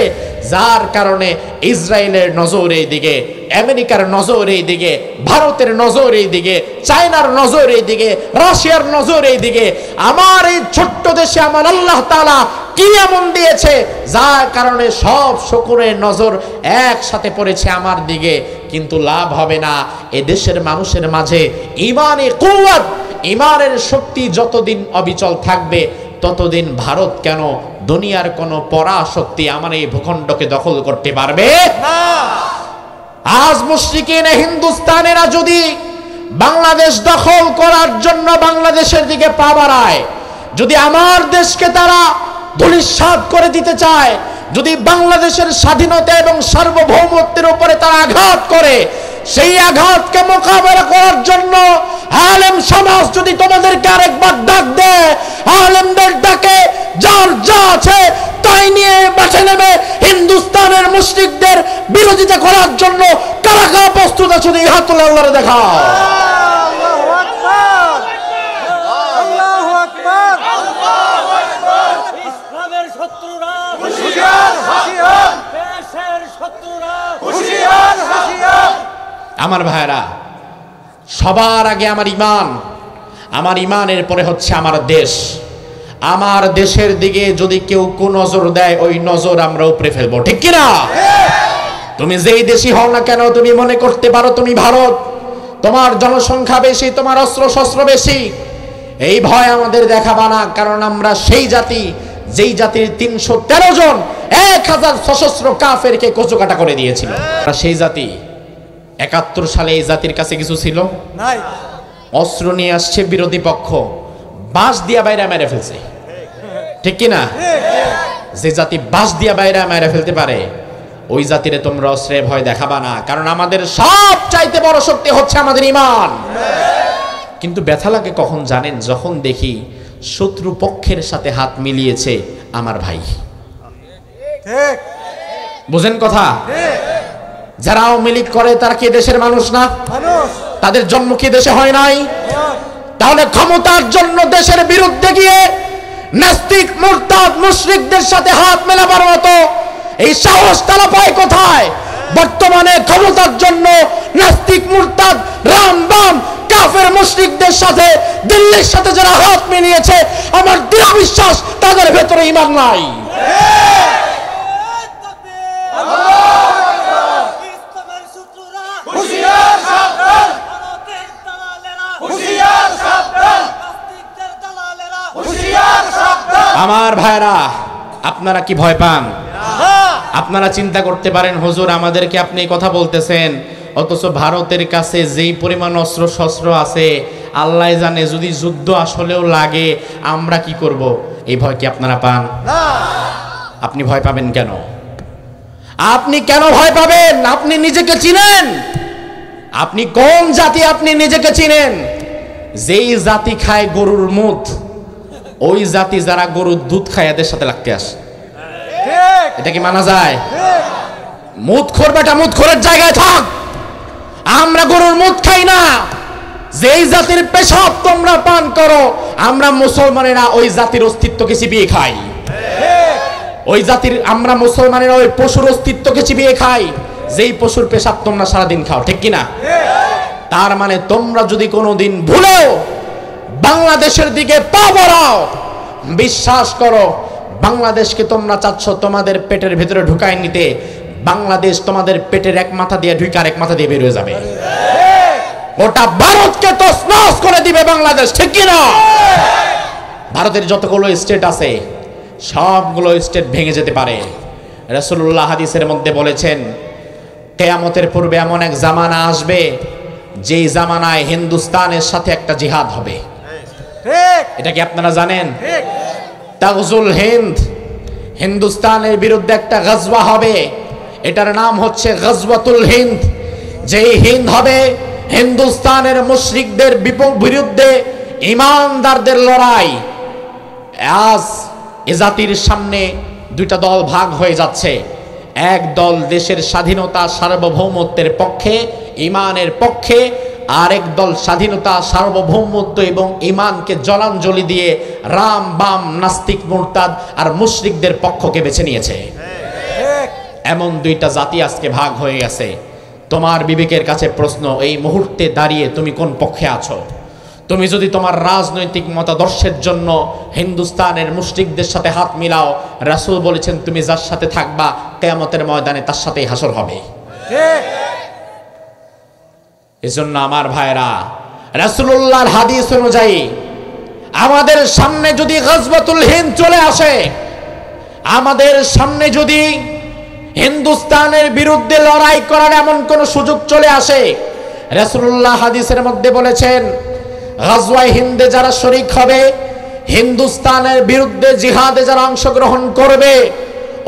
যার কারণে ইসরায়েলের নজর এই দিকে, আমেরিকার নজর এই দিকে, ভারতের নজর এই দিকে, চায়নার নজর এই দিকে, রাশিয়ার নজর এই দিকে। আমার এই ছোট্ট দেশে আমার আল্লাহ তাআলা কি এমন দিয়েছে যার কারণে সব শকুনের নজর একসাথে পড়েছে আমার দিকে। কিন্তু লাভ হবে না, এ দেশের মানুষের মাঝে ঈমানে কুওয়াত, ঈমানের শক্তি যতদিন অবিচল থাকবে ততদিন ভারত কেন, দুনিয়ার কোন পরাশক্তি আমার এই ভূখণ্ডকে দখল করতে পারবে না। আজ মুশরিকিন হিন্দুস্তানেরা যদি বাংলাদেশ দখল করার জন্য বাংলাদেশের দিকে পা বাড়ায়, যদি আমার দেশকে তারা ধূলিসাৎ করে দিতে চায়, যদি বাংলাদেশের স্বাধীনতা এবং সার্বভৌমত্বের উপরে তারা আঘাত করে, সেই আঘাতকে মোকাবেলা করার জন্য আলেম সমাজ যদি তোমাদেরকে আরেকবার ডাক দেয়, আলেমদের ডাকে যার যা আছে তাই নিয়ে মাঠে নেমে হিন্দুস্তানের মুশরিকদের বিরোধিতা করার জন্য কারা কারা প্রস্তুত আছে? এই হাত তুলে আল্লাহরে দেখাও। আল্লাহু আকবার, আল্লাহু আকবার, আল্লাহু আকবার। ইসলামের শত্রুরা হুঁশিয়ার, হুঁশিয়ার, দেশের শত্রুরা হুঁশিয়ার, হুঁশিয়ার। আমার ভাইরা, সবার আগে আমার ঈমান, আমার ঈমানের পরে হচ্ছে আমার দেশ। আমার দেশের দিকে যদি কেউ কোন নজর দেয়, ওই নজর আমরা উপরে ফেলবো, ঠিক কিনা? তুমি যেই দেশি হও না কেন, তুমি মনে করতে পারো তুমি ভারত, তোমার জনসংখ্যা বেশি, তোমার অস্ত্র শস্ত্র বেশি, এই ভয় আমাদের দেখাবা না। কারণ আমরা সেই জাতি, যেই জাতির 313 জন 1000 সশস্ত্র কাফেরকে কচুকাটা করে দিয়েছিল। সেই জাতি 71 সালে এই জাতির কাছে কিছু ছিল নাই, অস্ত্র নিয়ে আসছে বিরোধী পক্ষ, বাঁশ দিয়া বাইরে মেরে ফেলছে, ঠিক কিনা? যে জাতি বাঁশ দিয়া বাইরে মেরে ফেলতে পারে, ওই জাতিরে তোমরা অস্ত্রের ভয় দেখাবা না। কারণ আমাদের সব চাইতে বড় শক্তি হচ্ছে আমাদের ঈমান। কিন্তু ব্যথা লাগে কখন জানেন? যখন দেখি শত্রু পক্ষের সাথে হাত মিলিয়েছে আমার ভাই। ঠিক বুঝেন কথা? যারা আওয়ামী লীগ করে তারা কি দেশের মানুষ না? মানুষ। তাদের জন্ম কি দেশে হয় নাই? তাহলে ক্ষমতার জন্য দেশের বিরুদ্ধে গিয়ে নাস্তিক মুরতাদ মুশরিকদের সাথে হাত মেলাবার মতো এই সাহস তারা পায় কোথায়? বর্তমানে ক্ষমতার জন্য নাস্তিক মুরতাদ রাম বাম কাফের মুশরিকদের সাথে দিল্লির সাথে যারা হাত মিলিয়েছে, আমার দৃঢ় বিশ্বাস তাদের ভেতরে ঈমান নাই। ইসলামের শত্রুরা হুঁশিয়ার সাবধান, ভারতের দালালেরা হুঁশিয়ার সাবধান, নাস্তিকদের দালালেরা হুঁশিয়ার সাবধান। আমার ভাইরা, আপনারা কি ভয় পান? আপনারা চিন্তা করতে পারেন, হুজুর আমাদেরকে আপনি এই কথা বলতেছেন, অথচ ভারতের কাছে যেই পরিমাণ অস্ত্র শস্ত্র আছে আল্লাহ জানে, যদি যুদ্ধ আসলেও লাগে আমরা কি করব? এই ভয় কি আপনারা পান? আপনি ভয় পাবেন কেন? আপনি কেন ভয় পাবেন? আপনি নিজেকে চিনেন? আপনি কোন জাতি আপনি নিজেকে চিনেন? যেই জাতি খায় গরুর মুত, ওই জাতি যারা গরুর দুধ খায় এদের সাথে লাগতে আসে। এটা কি মানা যায়? মুতখোর বেটা মুতখোরের জায়গায় থাক। আমরা গরুর মুত খাই না। যেই জাতির পেশাব তোমরা পান করো, আমরা মুসলমানেরা ওই জাতির অস্তিত্বকে চিবিয়ে খাই। ওই জাতির আমরা মুসলমানেরা ওই পশুর অস্তিত্বকে চিবিয়ে খাই, যেই পশুর পেশাব তোমরা সারাদিন খাও, ঠিক কিনা? তার মানে তোমরা যদি কোনোদিন ভুলেও বাংলাদেশের দিকে পা বাড়াও, বিশ্বাস করো বাংলাদেশকে তোমরা চাচ্ছ তোমাদের পেটের ভিতরে ঢুকায় নিতে, বাংলাদেশ তোমাদের পেটের এক মাথা দিয়ে ঢুকে আরেক মাথা দিয়ে বের হয়ে যাবে। ওটা ভারতকে তছনছ করে দিবে বাংলাদেশ, ঠিক কি না? ভারতের যতগুলো স্টেট আছে সবগুলো স্টেট ভেঙে যেতে পারে। রাসূলুল্লাহ হাদিসের মধ্যে বলেছেন, কিয়ামতের পূর্বে এমন এক জামানা আসবে যেই জামানায় হিন্দুস্তানের সাথে একটা জিহাদ হবে। এটা কি আপনারা জানেন? তাগজুল হিন্দ, হিন্দুস্তানের বিরুদ্ধে একটা গজওয়া হবে, এটার নাম হচ্ছে গজওয়াতুল হিন্দ। যেই হিন্দ হবে হিন্দুস্তানের মুশরিকদের বিরুদ্ধে ইমানদারদের লড়াই। আজ এ জাতির সামনে দুইটা দল ভাগ হয়ে যাচ্ছে। এক দল দেশের স্বাধীনতা সার্বভৌমত্বের পক্ষে, ইমানের পক্ষে, আরেক দল স্বাধীনতা সার্বভৌমত্ব এবং ইমানকে জলাঞ্জলি দিয়ে রাম বাম নাস্তিক মুরতাদ আর মুশরিকদের পক্ষকে বেছে নিয়েছে। এমন দুইটা জাতি আজকে ভাগ হয়ে গেছে। তোমার বিবেকের কাছে প্রশ্ন, এই মুহূর্তে দাঁড়িয়ে তুমি কোন পক্ষে আছো? তুমি যদি তোমার রাজনৈতিক মতাদর্শের জন্য হিন্দুস্তানের মুশরিকদের সাথে হাত মিলাও, রাসূল বলেছেন তুমি যার সাথে থাকবা কিয়ামতের ময়দানে তার সাথেই হাসর হবে। এজন্য আমার ভাইরা, রাসূলুল্লাহর হাদিস অনুযায়ী আমাদের সামনে যদি গজওয়াতুল হিন্দ চলে আসে, আমাদের সামনে যদি হিন্দুস্তানের বিরুদ্ধে লড়াই করার এমন কোন সুযোগ চলে আসে, রাসূলুল্লাহ হাদিসের মধ্যে বলেছেন গজওয়ায়ে হিন্দে যারা শরীক হবে, হিন্দুস্তানের বিরুদ্ধে জিহাদে যারা অংশগ্রহণ করবে,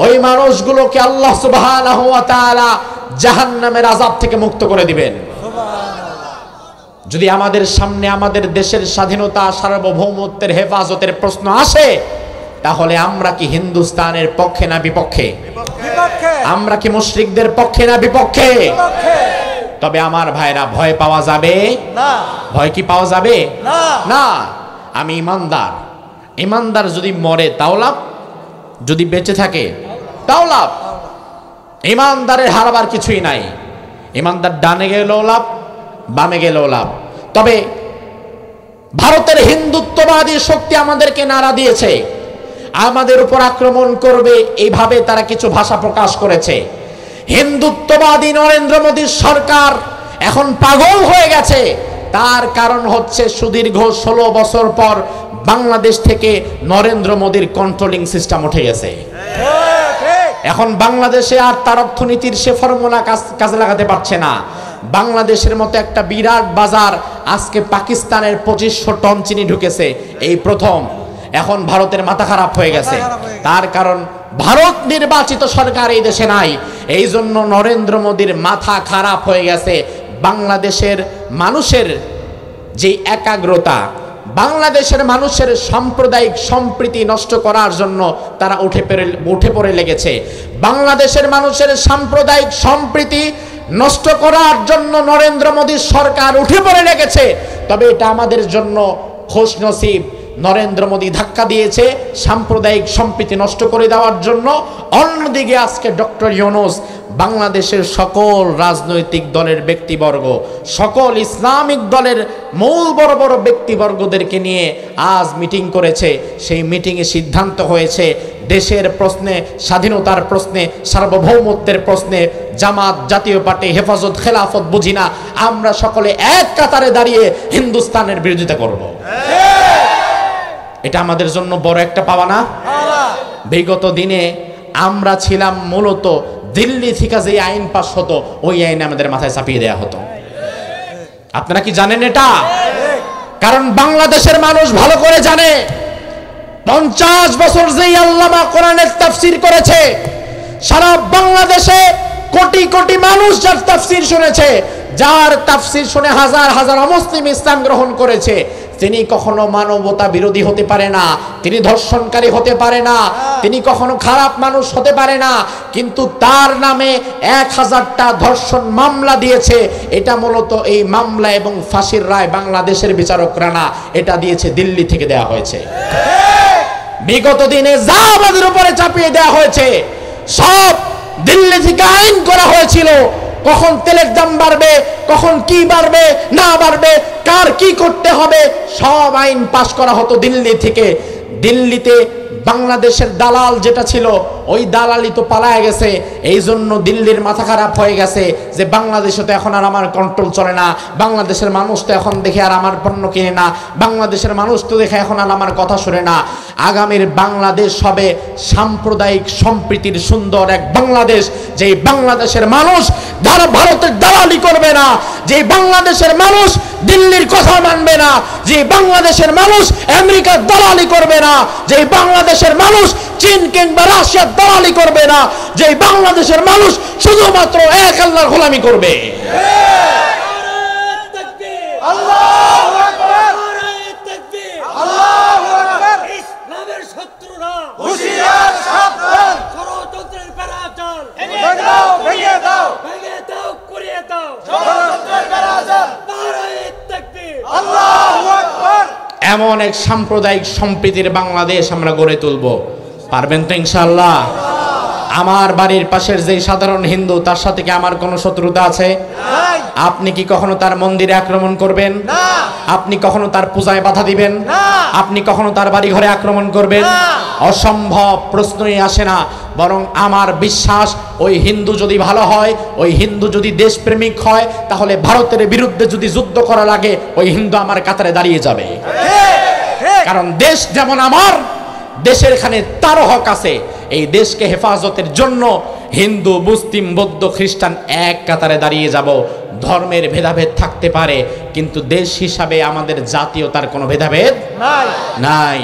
ওই মানুষগুলোকে আল্লাহ সুবহানাহু ওয়া তাআলা জাহান্নামের আযাব থেকে মুক্ত করে দিবেন। যদি আমাদের সামনে আমাদের দেশের স্বাধীনতা সার্বভৌমত্বের হেফাজতের প্রশ্ন আসে, তাহলে আমরা কি হিন্দুস্তানের পক্ষে না বিপক্ষে? আমরা কি মুশরিকদের পক্ষে না বিপক্ষে? তবে আমার ভাইরা, ভয় পাওয়া যাবে না। ভয় কি পাওয়া যাবে না? আমি ইমানদার, ইমানদার যদি মরে তাও লাভ, যদি বেঁচে থাকে তাও লাভ। ইমানদারের হারাবার কিছুই নাই। ইমানদার ডানে গেলেও লাভ, বামে গেলেও লাভ। তবে ভারতের হিন্দুত্ববাদী শক্তি আমাদেরকে নাড়া দিয়েছে, আমাদের উপর আক্রমণ করবে, এইভাবে তারা কিছু ভাষা প্রকাশ করেছে। হিন্দুত্ববাদী নরেন্দ্র মোদীর সরকার এখন পাগল হয়ে গেছে। তার কারণ হচ্ছে সুদীর্ঘ 16 বছর পর বাংলাদেশ থেকে নরেন্দ্র মোদীর কন্ট্রোলিং সিস্টেম উঠে গেছে। এখন বাংলাদেশে আর তার অর্থনীতির সে ফর্মুলা কাজে লাগাতে পারছে না। বাংলাদেশের মতো একটা বিরাট বাজার আজকে পাকিস্তানের 2500 টন চিনি ঢুকেছে, এই প্রথম। এখন ভারতের মাথা খারাপ হয়ে গেছে। তার কারণ ভারত নির্বাচিত সরকার এই দেশে নাই, এই জন্য নরেন্দ্র মোদীর মাথা খারাপ হয়ে গেছে। বাংলাদেশের মানুষের যে একাগ্রতা, বাংলাদেশের মানুষের সাম্প্রদায়িক সম্প্রীতি নষ্ট করার জন্য তারা উঠে পড়ে লেগেছে। বাংলাদেশের মানুষের সাম্প্রদায়িক সম্প্রীতি নষ্ট করার জন্য নরেন্দ্র মোদীর সরকার উঠে পড়ে লেগেছে, তবে এটা আমাদের জন্য খোশ নসিব। নরেন্দ্র মোদী ধাক্কা দিয়েছে সাম্প্রদায়িক সম্প্রীতি নষ্ট করে দেওয়ার জন্য। অন্যদিকে আজকে ডক্টর ইউনূস বাংলাদেশের সকল রাজনৈতিক দলের ব্যক্তিবর্গ, সকল ইসলামিক দলের মূল বড় বড় ব্যক্তিবর্গদেরকে নিয়ে আজ মিটিং করেছে। সেই মিটিংয়ে সিদ্ধান্ত হয়েছে দেশের প্রশ্নে, স্বাধীনতার প্রশ্নে, সার্বভৌমত্বের প্রশ্নে জামাত, জাতীয় পার্টি, হেফাজত, খেলাফত বুঝি না, আমরা সকলে এক কাতারে দাঁড়িয়ে হিন্দুস্তানের বিরোধিতা করব। এটা আমাদের জন্য বড় একটা পাওয়া না? বিগত দিনে আমরা ছিলাম মূলত দিল্লি থেকে যে আইন পাস হতো ওই আইন আমাদের মাথায় চাপিয়ে দেওয়া হতো। আপনারা কি জানেন এটা? কারণ বাংলাদেশের মানুষ ভালো করে জানে 50 বছর যেই আল্লামা কোরআনের তাফসীর করেছে, সারা বাংলাদেশে কোটি কোটি মানুষ যার তাফসীর শুনেছে, যার তাফসীর শুনে হাজার হাজার অমুসলিম ইসলাম গ্রহণ করেছে, তিনি কখনো মানবতা বিরোধী হতে পারে না, তিনি ধর্ষণকারী হতে পারে না, তিনি কখনো খারাপ মানুষ হতে পারে না, কিন্তু তার নামে 1000টা ধর্ষণ মামলা দিয়েছে। এটা মূলত এই মামলা এবং ফাঁসির রায় বাংলাদেশের বিচারকরা না, এটা দিয়েছে দিল্লি থেকে দেওয়া হয়েছে। বিগত দিনে যা আমাদের উপরে চাপিয়ে দেওয়া হয়েছে সব দিল্লি থেকে আইন করা হয়েছিল। কখন তেলের দাম বাড়বে, কখন কি বাড়বে না বাড়বে, কার কি করতে হবে, সব আইন পাশ করা হতো দিল্লি থেকে। দিল্লিতে বাংলাদেশের দালাল যেটা ছিল ওই দালালি তো পালায় গেছে, এই জন্য দিল্লির মাথা খারাপ হয়ে গেছে যে বাংলাদেশে তো এখন আর আমার কন্ট্রোল চলে না, বাংলাদেশের মানুষ তো এখন দেখে আর আমার পণ্য কিনে না, বাংলাদেশের মানুষ তো দেখে এখন আর আমার কথা শুনে না। আগামীর বাংলাদেশ হবে সাম্প্রদায়িক সম্প্রীতির সুন্দর এক বাংলাদেশ, যেই বাংলাদেশের মানুষ যারা ভারতের দালালি করবে না, যে বাংলাদেশের মানুষ দিল্লির কথা মানবে না, যে বাংলাদেশের মানুষ আমেরিকার দালালি করবে না, যে বাংলাদেশের মানুষ চীন কিংবা রাশিয়ার দালালি করবে না, যে বাংলাদেশের মানুষ শুধুমাত্র এক আল্লাহর গোলামি করবে। আল্লাহু আকবার, তাকবীর, আল্লাহু আকবার। ইসলামের শত্রুরা হুঁশিয়ার, সাবধান, ষড়যন্ত্রের বেড়াজাল ভেঙে দাও, ভেঙে দাও, ভেঙে দাও, কুড়িয়ে দাও ষড়যন্ত্রের বেড়াজাল। নারায়ে তাকবীর, আল্লাহু আকবার। এমন এক সাম্প্রদায়িক সম্প্রীতির বাংলাদেশ আমরা গড়ে তুলব। পারবেন তো ইনশাআল্লাহ? আমার বাড়ির পাশের যে সাধারণ হিন্দু, তার সাথে কি আমার কোনো শত্রুতা আছে? আপনি কি কখনো তার মন্দিরে আক্রমণ করবেন? আপনি কখনো তার পূজায় বাধা দিবেন? আপনি কখনো তার বাড়ি ঘরে আক্রমণ করবেন? অসম্ভব, প্রশ্নই আসে না। বরং আমার বিশ্বাস ওই হিন্দু যদি ভালো হয়, ওই হিন্দু যদি দেশপ্রেমিক হয়, তাহলে ভারতের বিরুদ্ধে যদি যুদ্ধ করা লাগে ওই হিন্দু আমার কাতারে দাঁড়িয়ে যাবে। কারণ দেশ যেমন আমার, দেশের এখানে তারও হক আছে। এই দেশকে হেফাজতের জন্য হিন্দু, মুসলিম, বৌদ্ধ, খ্রিস্টান এক কাতারে দাঁড়িয়ে যাব। ধর্মের ভেদাভেদ থাকতে পারে, কিন্তু দেশ হিসাবে আমাদের জাতীয়তার কোনো ভেদাভেদ নাই।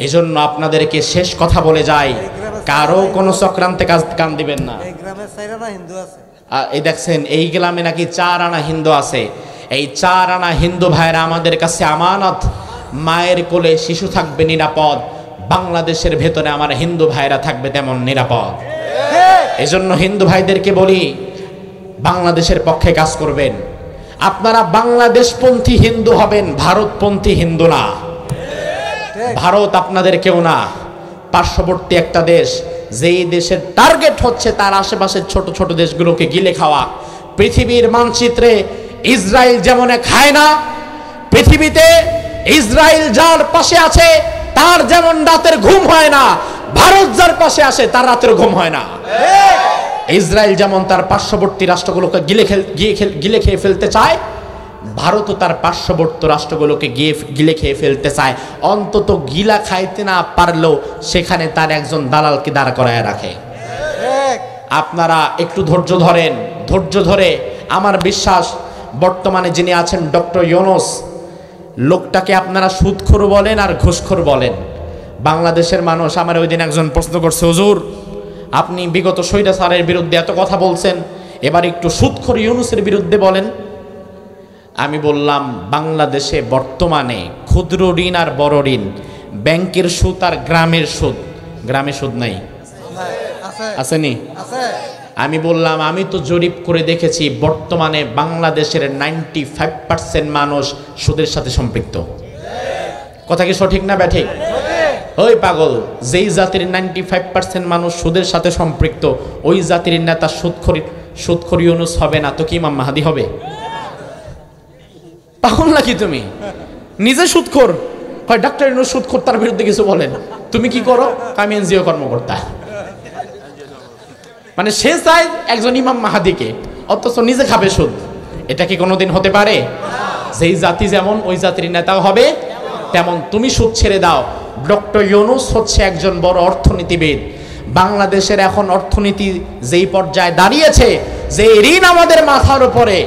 এজন্য আপনাদেরকে শেষ কথা বলে যাই, কারো কোনো চক্রান্তে কান দিবেন না। এই দেখছেন এই গ্রামে নাকি 4 আনা হিন্দু আছে। এই 4 আনা হিন্দু ভাইরা আমাদের কাছে আমানত। মায়ের কোলে শিশু থাকবে নিরাপদ, বাংলাদেশের ভেতরে আমার হিন্দু ভাইরা থাকবে তেমন নিরাপদ। এজন্য হিন্দু ভাইদেরকে বলি, বাংলাদেশের পক্ষে কাজ করবেন। আপনারা বাংলাদেশপন্থী হিন্দু হবেন, ভারতপন্থী হিন্দু না। ভারত আপনাদের কেউ না, পার্শ্ববর্তী একটা দেশ, যেই দেশের টার্গেট হচ্ছে তার আশেপাশের ছোট ছোট দেশগুলোকে গিলে খাওয়া। পৃথিবীর মানচিত্রে ইসরায়েল যেমন এক হায়না, পৃথিবীতে ইসরায়েল যার পাশে আছে তার যেমন রাতের ঘুম হয় না, ভারত যার পাশে আসে তার রাতের ঘুম হয় না। ইসরায়েল যেমন তার পার্শ্ববর্তী রাষ্ট্রগুলোকে গিলে খেয়ে ফেলতে চায়, ভারতও তার পার্শ্ববর্তী রাষ্ট্রগুলোকে গিলে খেয়ে ফেলতে চায়। অন্তত গিলা খাইতে না পারলেও সেখানে তার একজন দালালকে দাঁড় করায় রাখে। আপনারা একটু ধৈর্য ধরেন, ধৈর্য ধরে আমার বিশ্বাস বর্তমানে যিনি আছেন ডক্টর ইউনূস, লোকটাকে আপনারা সুদখোর বলেন আর ঘুষখোর বলেন। বাংলাদেশের মানুষ, আমার ওই দিন একজন প্রশ্ন করছে, হুজুর আপনি বিগত স্বৈরাচারের বিরুদ্ধে এত কথা বলছেন, এবার একটু সুদখোর ইউনূসের বিরুদ্ধে বলেন। আমি বললাম, বাংলাদেশে বর্তমানে ক্ষুদ্র ঋণ আর বড় ঋণ, ব্যাংকের সুদ আর গ্রামের সুদ, গ্রামে সুদ নাই, আসেনি? আমি বললাম আমি তো জরিপ করে দেখেছি বর্তমানে বাংলাদেশের 95% মানুষ সুদের সাথে সম্পৃক্ত। কথা কি সঠিক না ব্যাঠিক? ওই পাগল, যেই জাতির 95% মানুষ সুদের সাথে সম্পৃক্ত, ওই জাতির নেতা সুদখোর ইউনূস হবে না তো কি ইমাম মাহদী হবে? পাগল নাকি তুমি? নিজে সুদখোর, হয় ডাক্তার ইউনূস সুদখোর, তার বিরুদ্ধে কিছু বলেন। তুমি কি করো? আমি এনজিও কর্মকর্তা। মানে সে চায় একজন ইমাম মাহাদিকে, অথচ নিজে খাবে সুদ। এটা কি কোনোদিন হতে পারে? যেই জাতি যেমন ওই জাতির নেতাও হবে তেমন। তুমি সুদ ছেড়ে দাও। ডক্টর ইউনূস হচ্ছে একজন বড় অর্থনীতিবিদ। বাংলাদেশের এখন অর্থনীতি যেই পর্যায়ে দাঁড়িয়েছে, যে ঋণ আমাদের মাথার উপরে,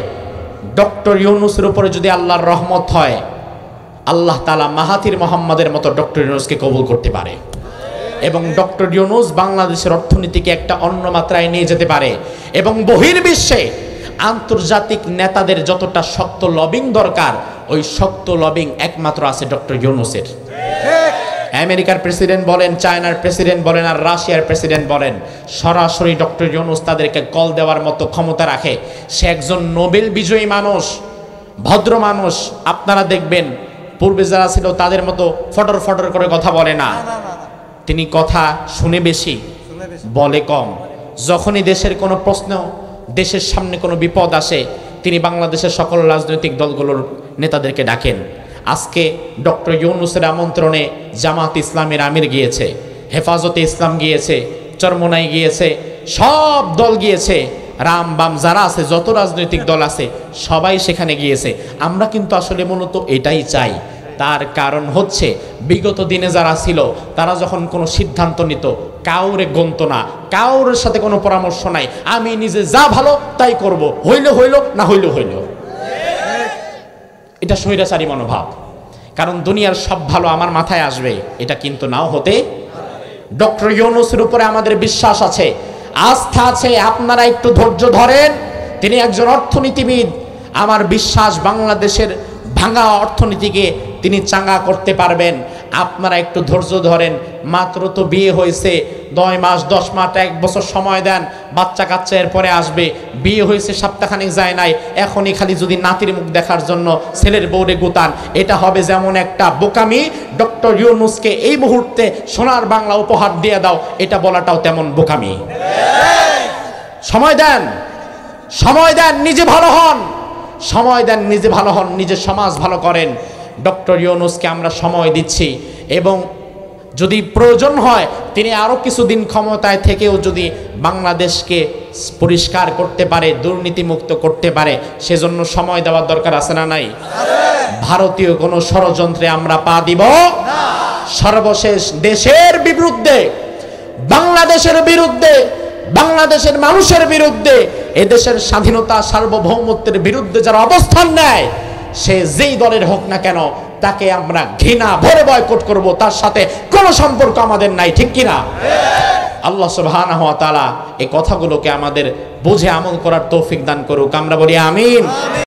ডক্টর ইউনূসের উপরে যদি আল্লাহর রহমত হয়, আল্লাহ তাআলা মাহাথির মোহাম্মদের মতো ডক্টর ইউনূসকে কবুল করতে পারে এবং ডক্টর ইউনূস বাংলাদেশের অর্থনীতিকে একটা অন্য মাত্রায় নিয়ে যেতে পারে। এবং বহির্বিশ্বে আন্তর্জাতিক নেতাদের যতটা শক্ত লবিং দরকার, ওই শক্ত লবিং একমাত্র আছে ডক্টর ইউনূসের। আমেরিকার প্রেসিডেন্ট বলেন, চায়নার প্রেসিডেন্ট বলেন, আর রাশিয়ার প্রেসিডেন্ট বলেন, সরাসরি ডক্টর ইউনূস তাদেরকে কল দেওয়ার মতো ক্ষমতা রাখে। সে একজন নোবেল বিজয়ী মানুষ, ভদ্র মানুষ। আপনারা দেখবেন পূর্বে যারা ছিল তাদের মতো ফটর ফটর করে কথা বলে না। তিনি কথা শুনে বেশি, বলে কম। যখনই দেশের কোনো প্রশ্ন, দেশের সামনে কোনো বিপদ আসে, তিনি বাংলাদেশের সকল রাজনৈতিক দলগুলোর নেতাদেরকে ডাকেন। আজকে ডক্টর ইউনূসের আমন্ত্রণে জামাত ইসলামের আমির গিয়েছে, হেফাজতে ইসলাম গিয়েছে, চরমোনাই গিয়েছে, সব দল গিয়েছে, রাম বাম যারা আছে, যত রাজনৈতিক দল আছে সবাই সেখানে গিয়েছে। আমরা কিন্তু আসলে মূলত এটাই চাই। তার কারণ হচ্ছে বিগত দিনে যারা ছিল তারা যখন কোনো সিদ্ধান্ত নিত, কাউরে গণত না, কাউরের সাথে কোনো পরামর্শ নাই, আমি নিজে যা ভালো তাই করব, হইলে হইল, না হইলে হইল। এটা স্বৈরাচারী মনোভাব। কারণ দুনিয়ার সব ভালো আমার মাথায় আসবে, এটা কিন্তু নাও হতে। ডক্টর ইউনূসের উপরে আমাদের বিশ্বাস আছে, আস্থা আছে। আপনারা একটু ধৈর্য ধরেন, তিনি একজন অর্থনীতিবিদ। আমার বিশ্বাস বাংলাদেশের ভাঙা অর্থনীতিকে তিনি চাঙ্গা করতে পারবেন। আপনারা একটু ধৈর্য ধরেন। মাত্র তো বিয়ে হয়েছে, 9 মাস 10 মাস 1 বছর সময় দেন, বাচ্চা কাচ্চা এরপরে আসবে। বিয়ে হয়েছে সপ্তাহখানেক যায় নাই, এখনই খালি যদি নাতির মুখ দেখার জন্য ছেলের বউরে গুতান, এটা হবে যেমন একটা বোকামি। ডক্টর ইউনূসকে এই মুহূর্তে সোনার বাংলা উপহার দিয়ে দাও, এটা বলাটাও তেমন বোকামি। সময় দেন, সময় দেন, নিজে ভালো হন, সময় দেন, নিজে ভালো হন, নিজের সমাজ ভালো করেন। ডক্টর ইউনূসকে আমরা সময় দিচ্ছি এবং যদি প্রয়োজন হয় তিনি আরও কিছুদিন ক্ষমতায় থেকেও যদি বাংলাদেশকে পরিষ্কার করতে পারে, দুর্নীতিমুক্ত করতে পারে, সেজন্য সময় দেওয়ার দরকার আছে না নাই? ভারতীয় কোনো ষড়যন্ত্রে আমরা পা দিব না। সর্বশেষ দেশের বিরুদ্ধে, বাংলাদেশের বিরুদ্ধে, বাংলাদেশের মানুষের বিরুদ্ধে, এদেশের স্বাধীনতা সার্বভৌমত্বের বিরুদ্ধে যারা অবস্থান নেয়, সে যেই দলের হোক না কেন, তাকে আমরা ঘৃণা ভরে বয়কট করব, তার সাথে কোনো সম্পর্ক আমাদের নাই। ঠিক কিনা? আল্লাহ সুবহানাহু ওয়া তাআলা এই কথাগুলোকে আমাদের বুঝে আমল করার তৌফিক দান করুক। আমরা বলি আমিন।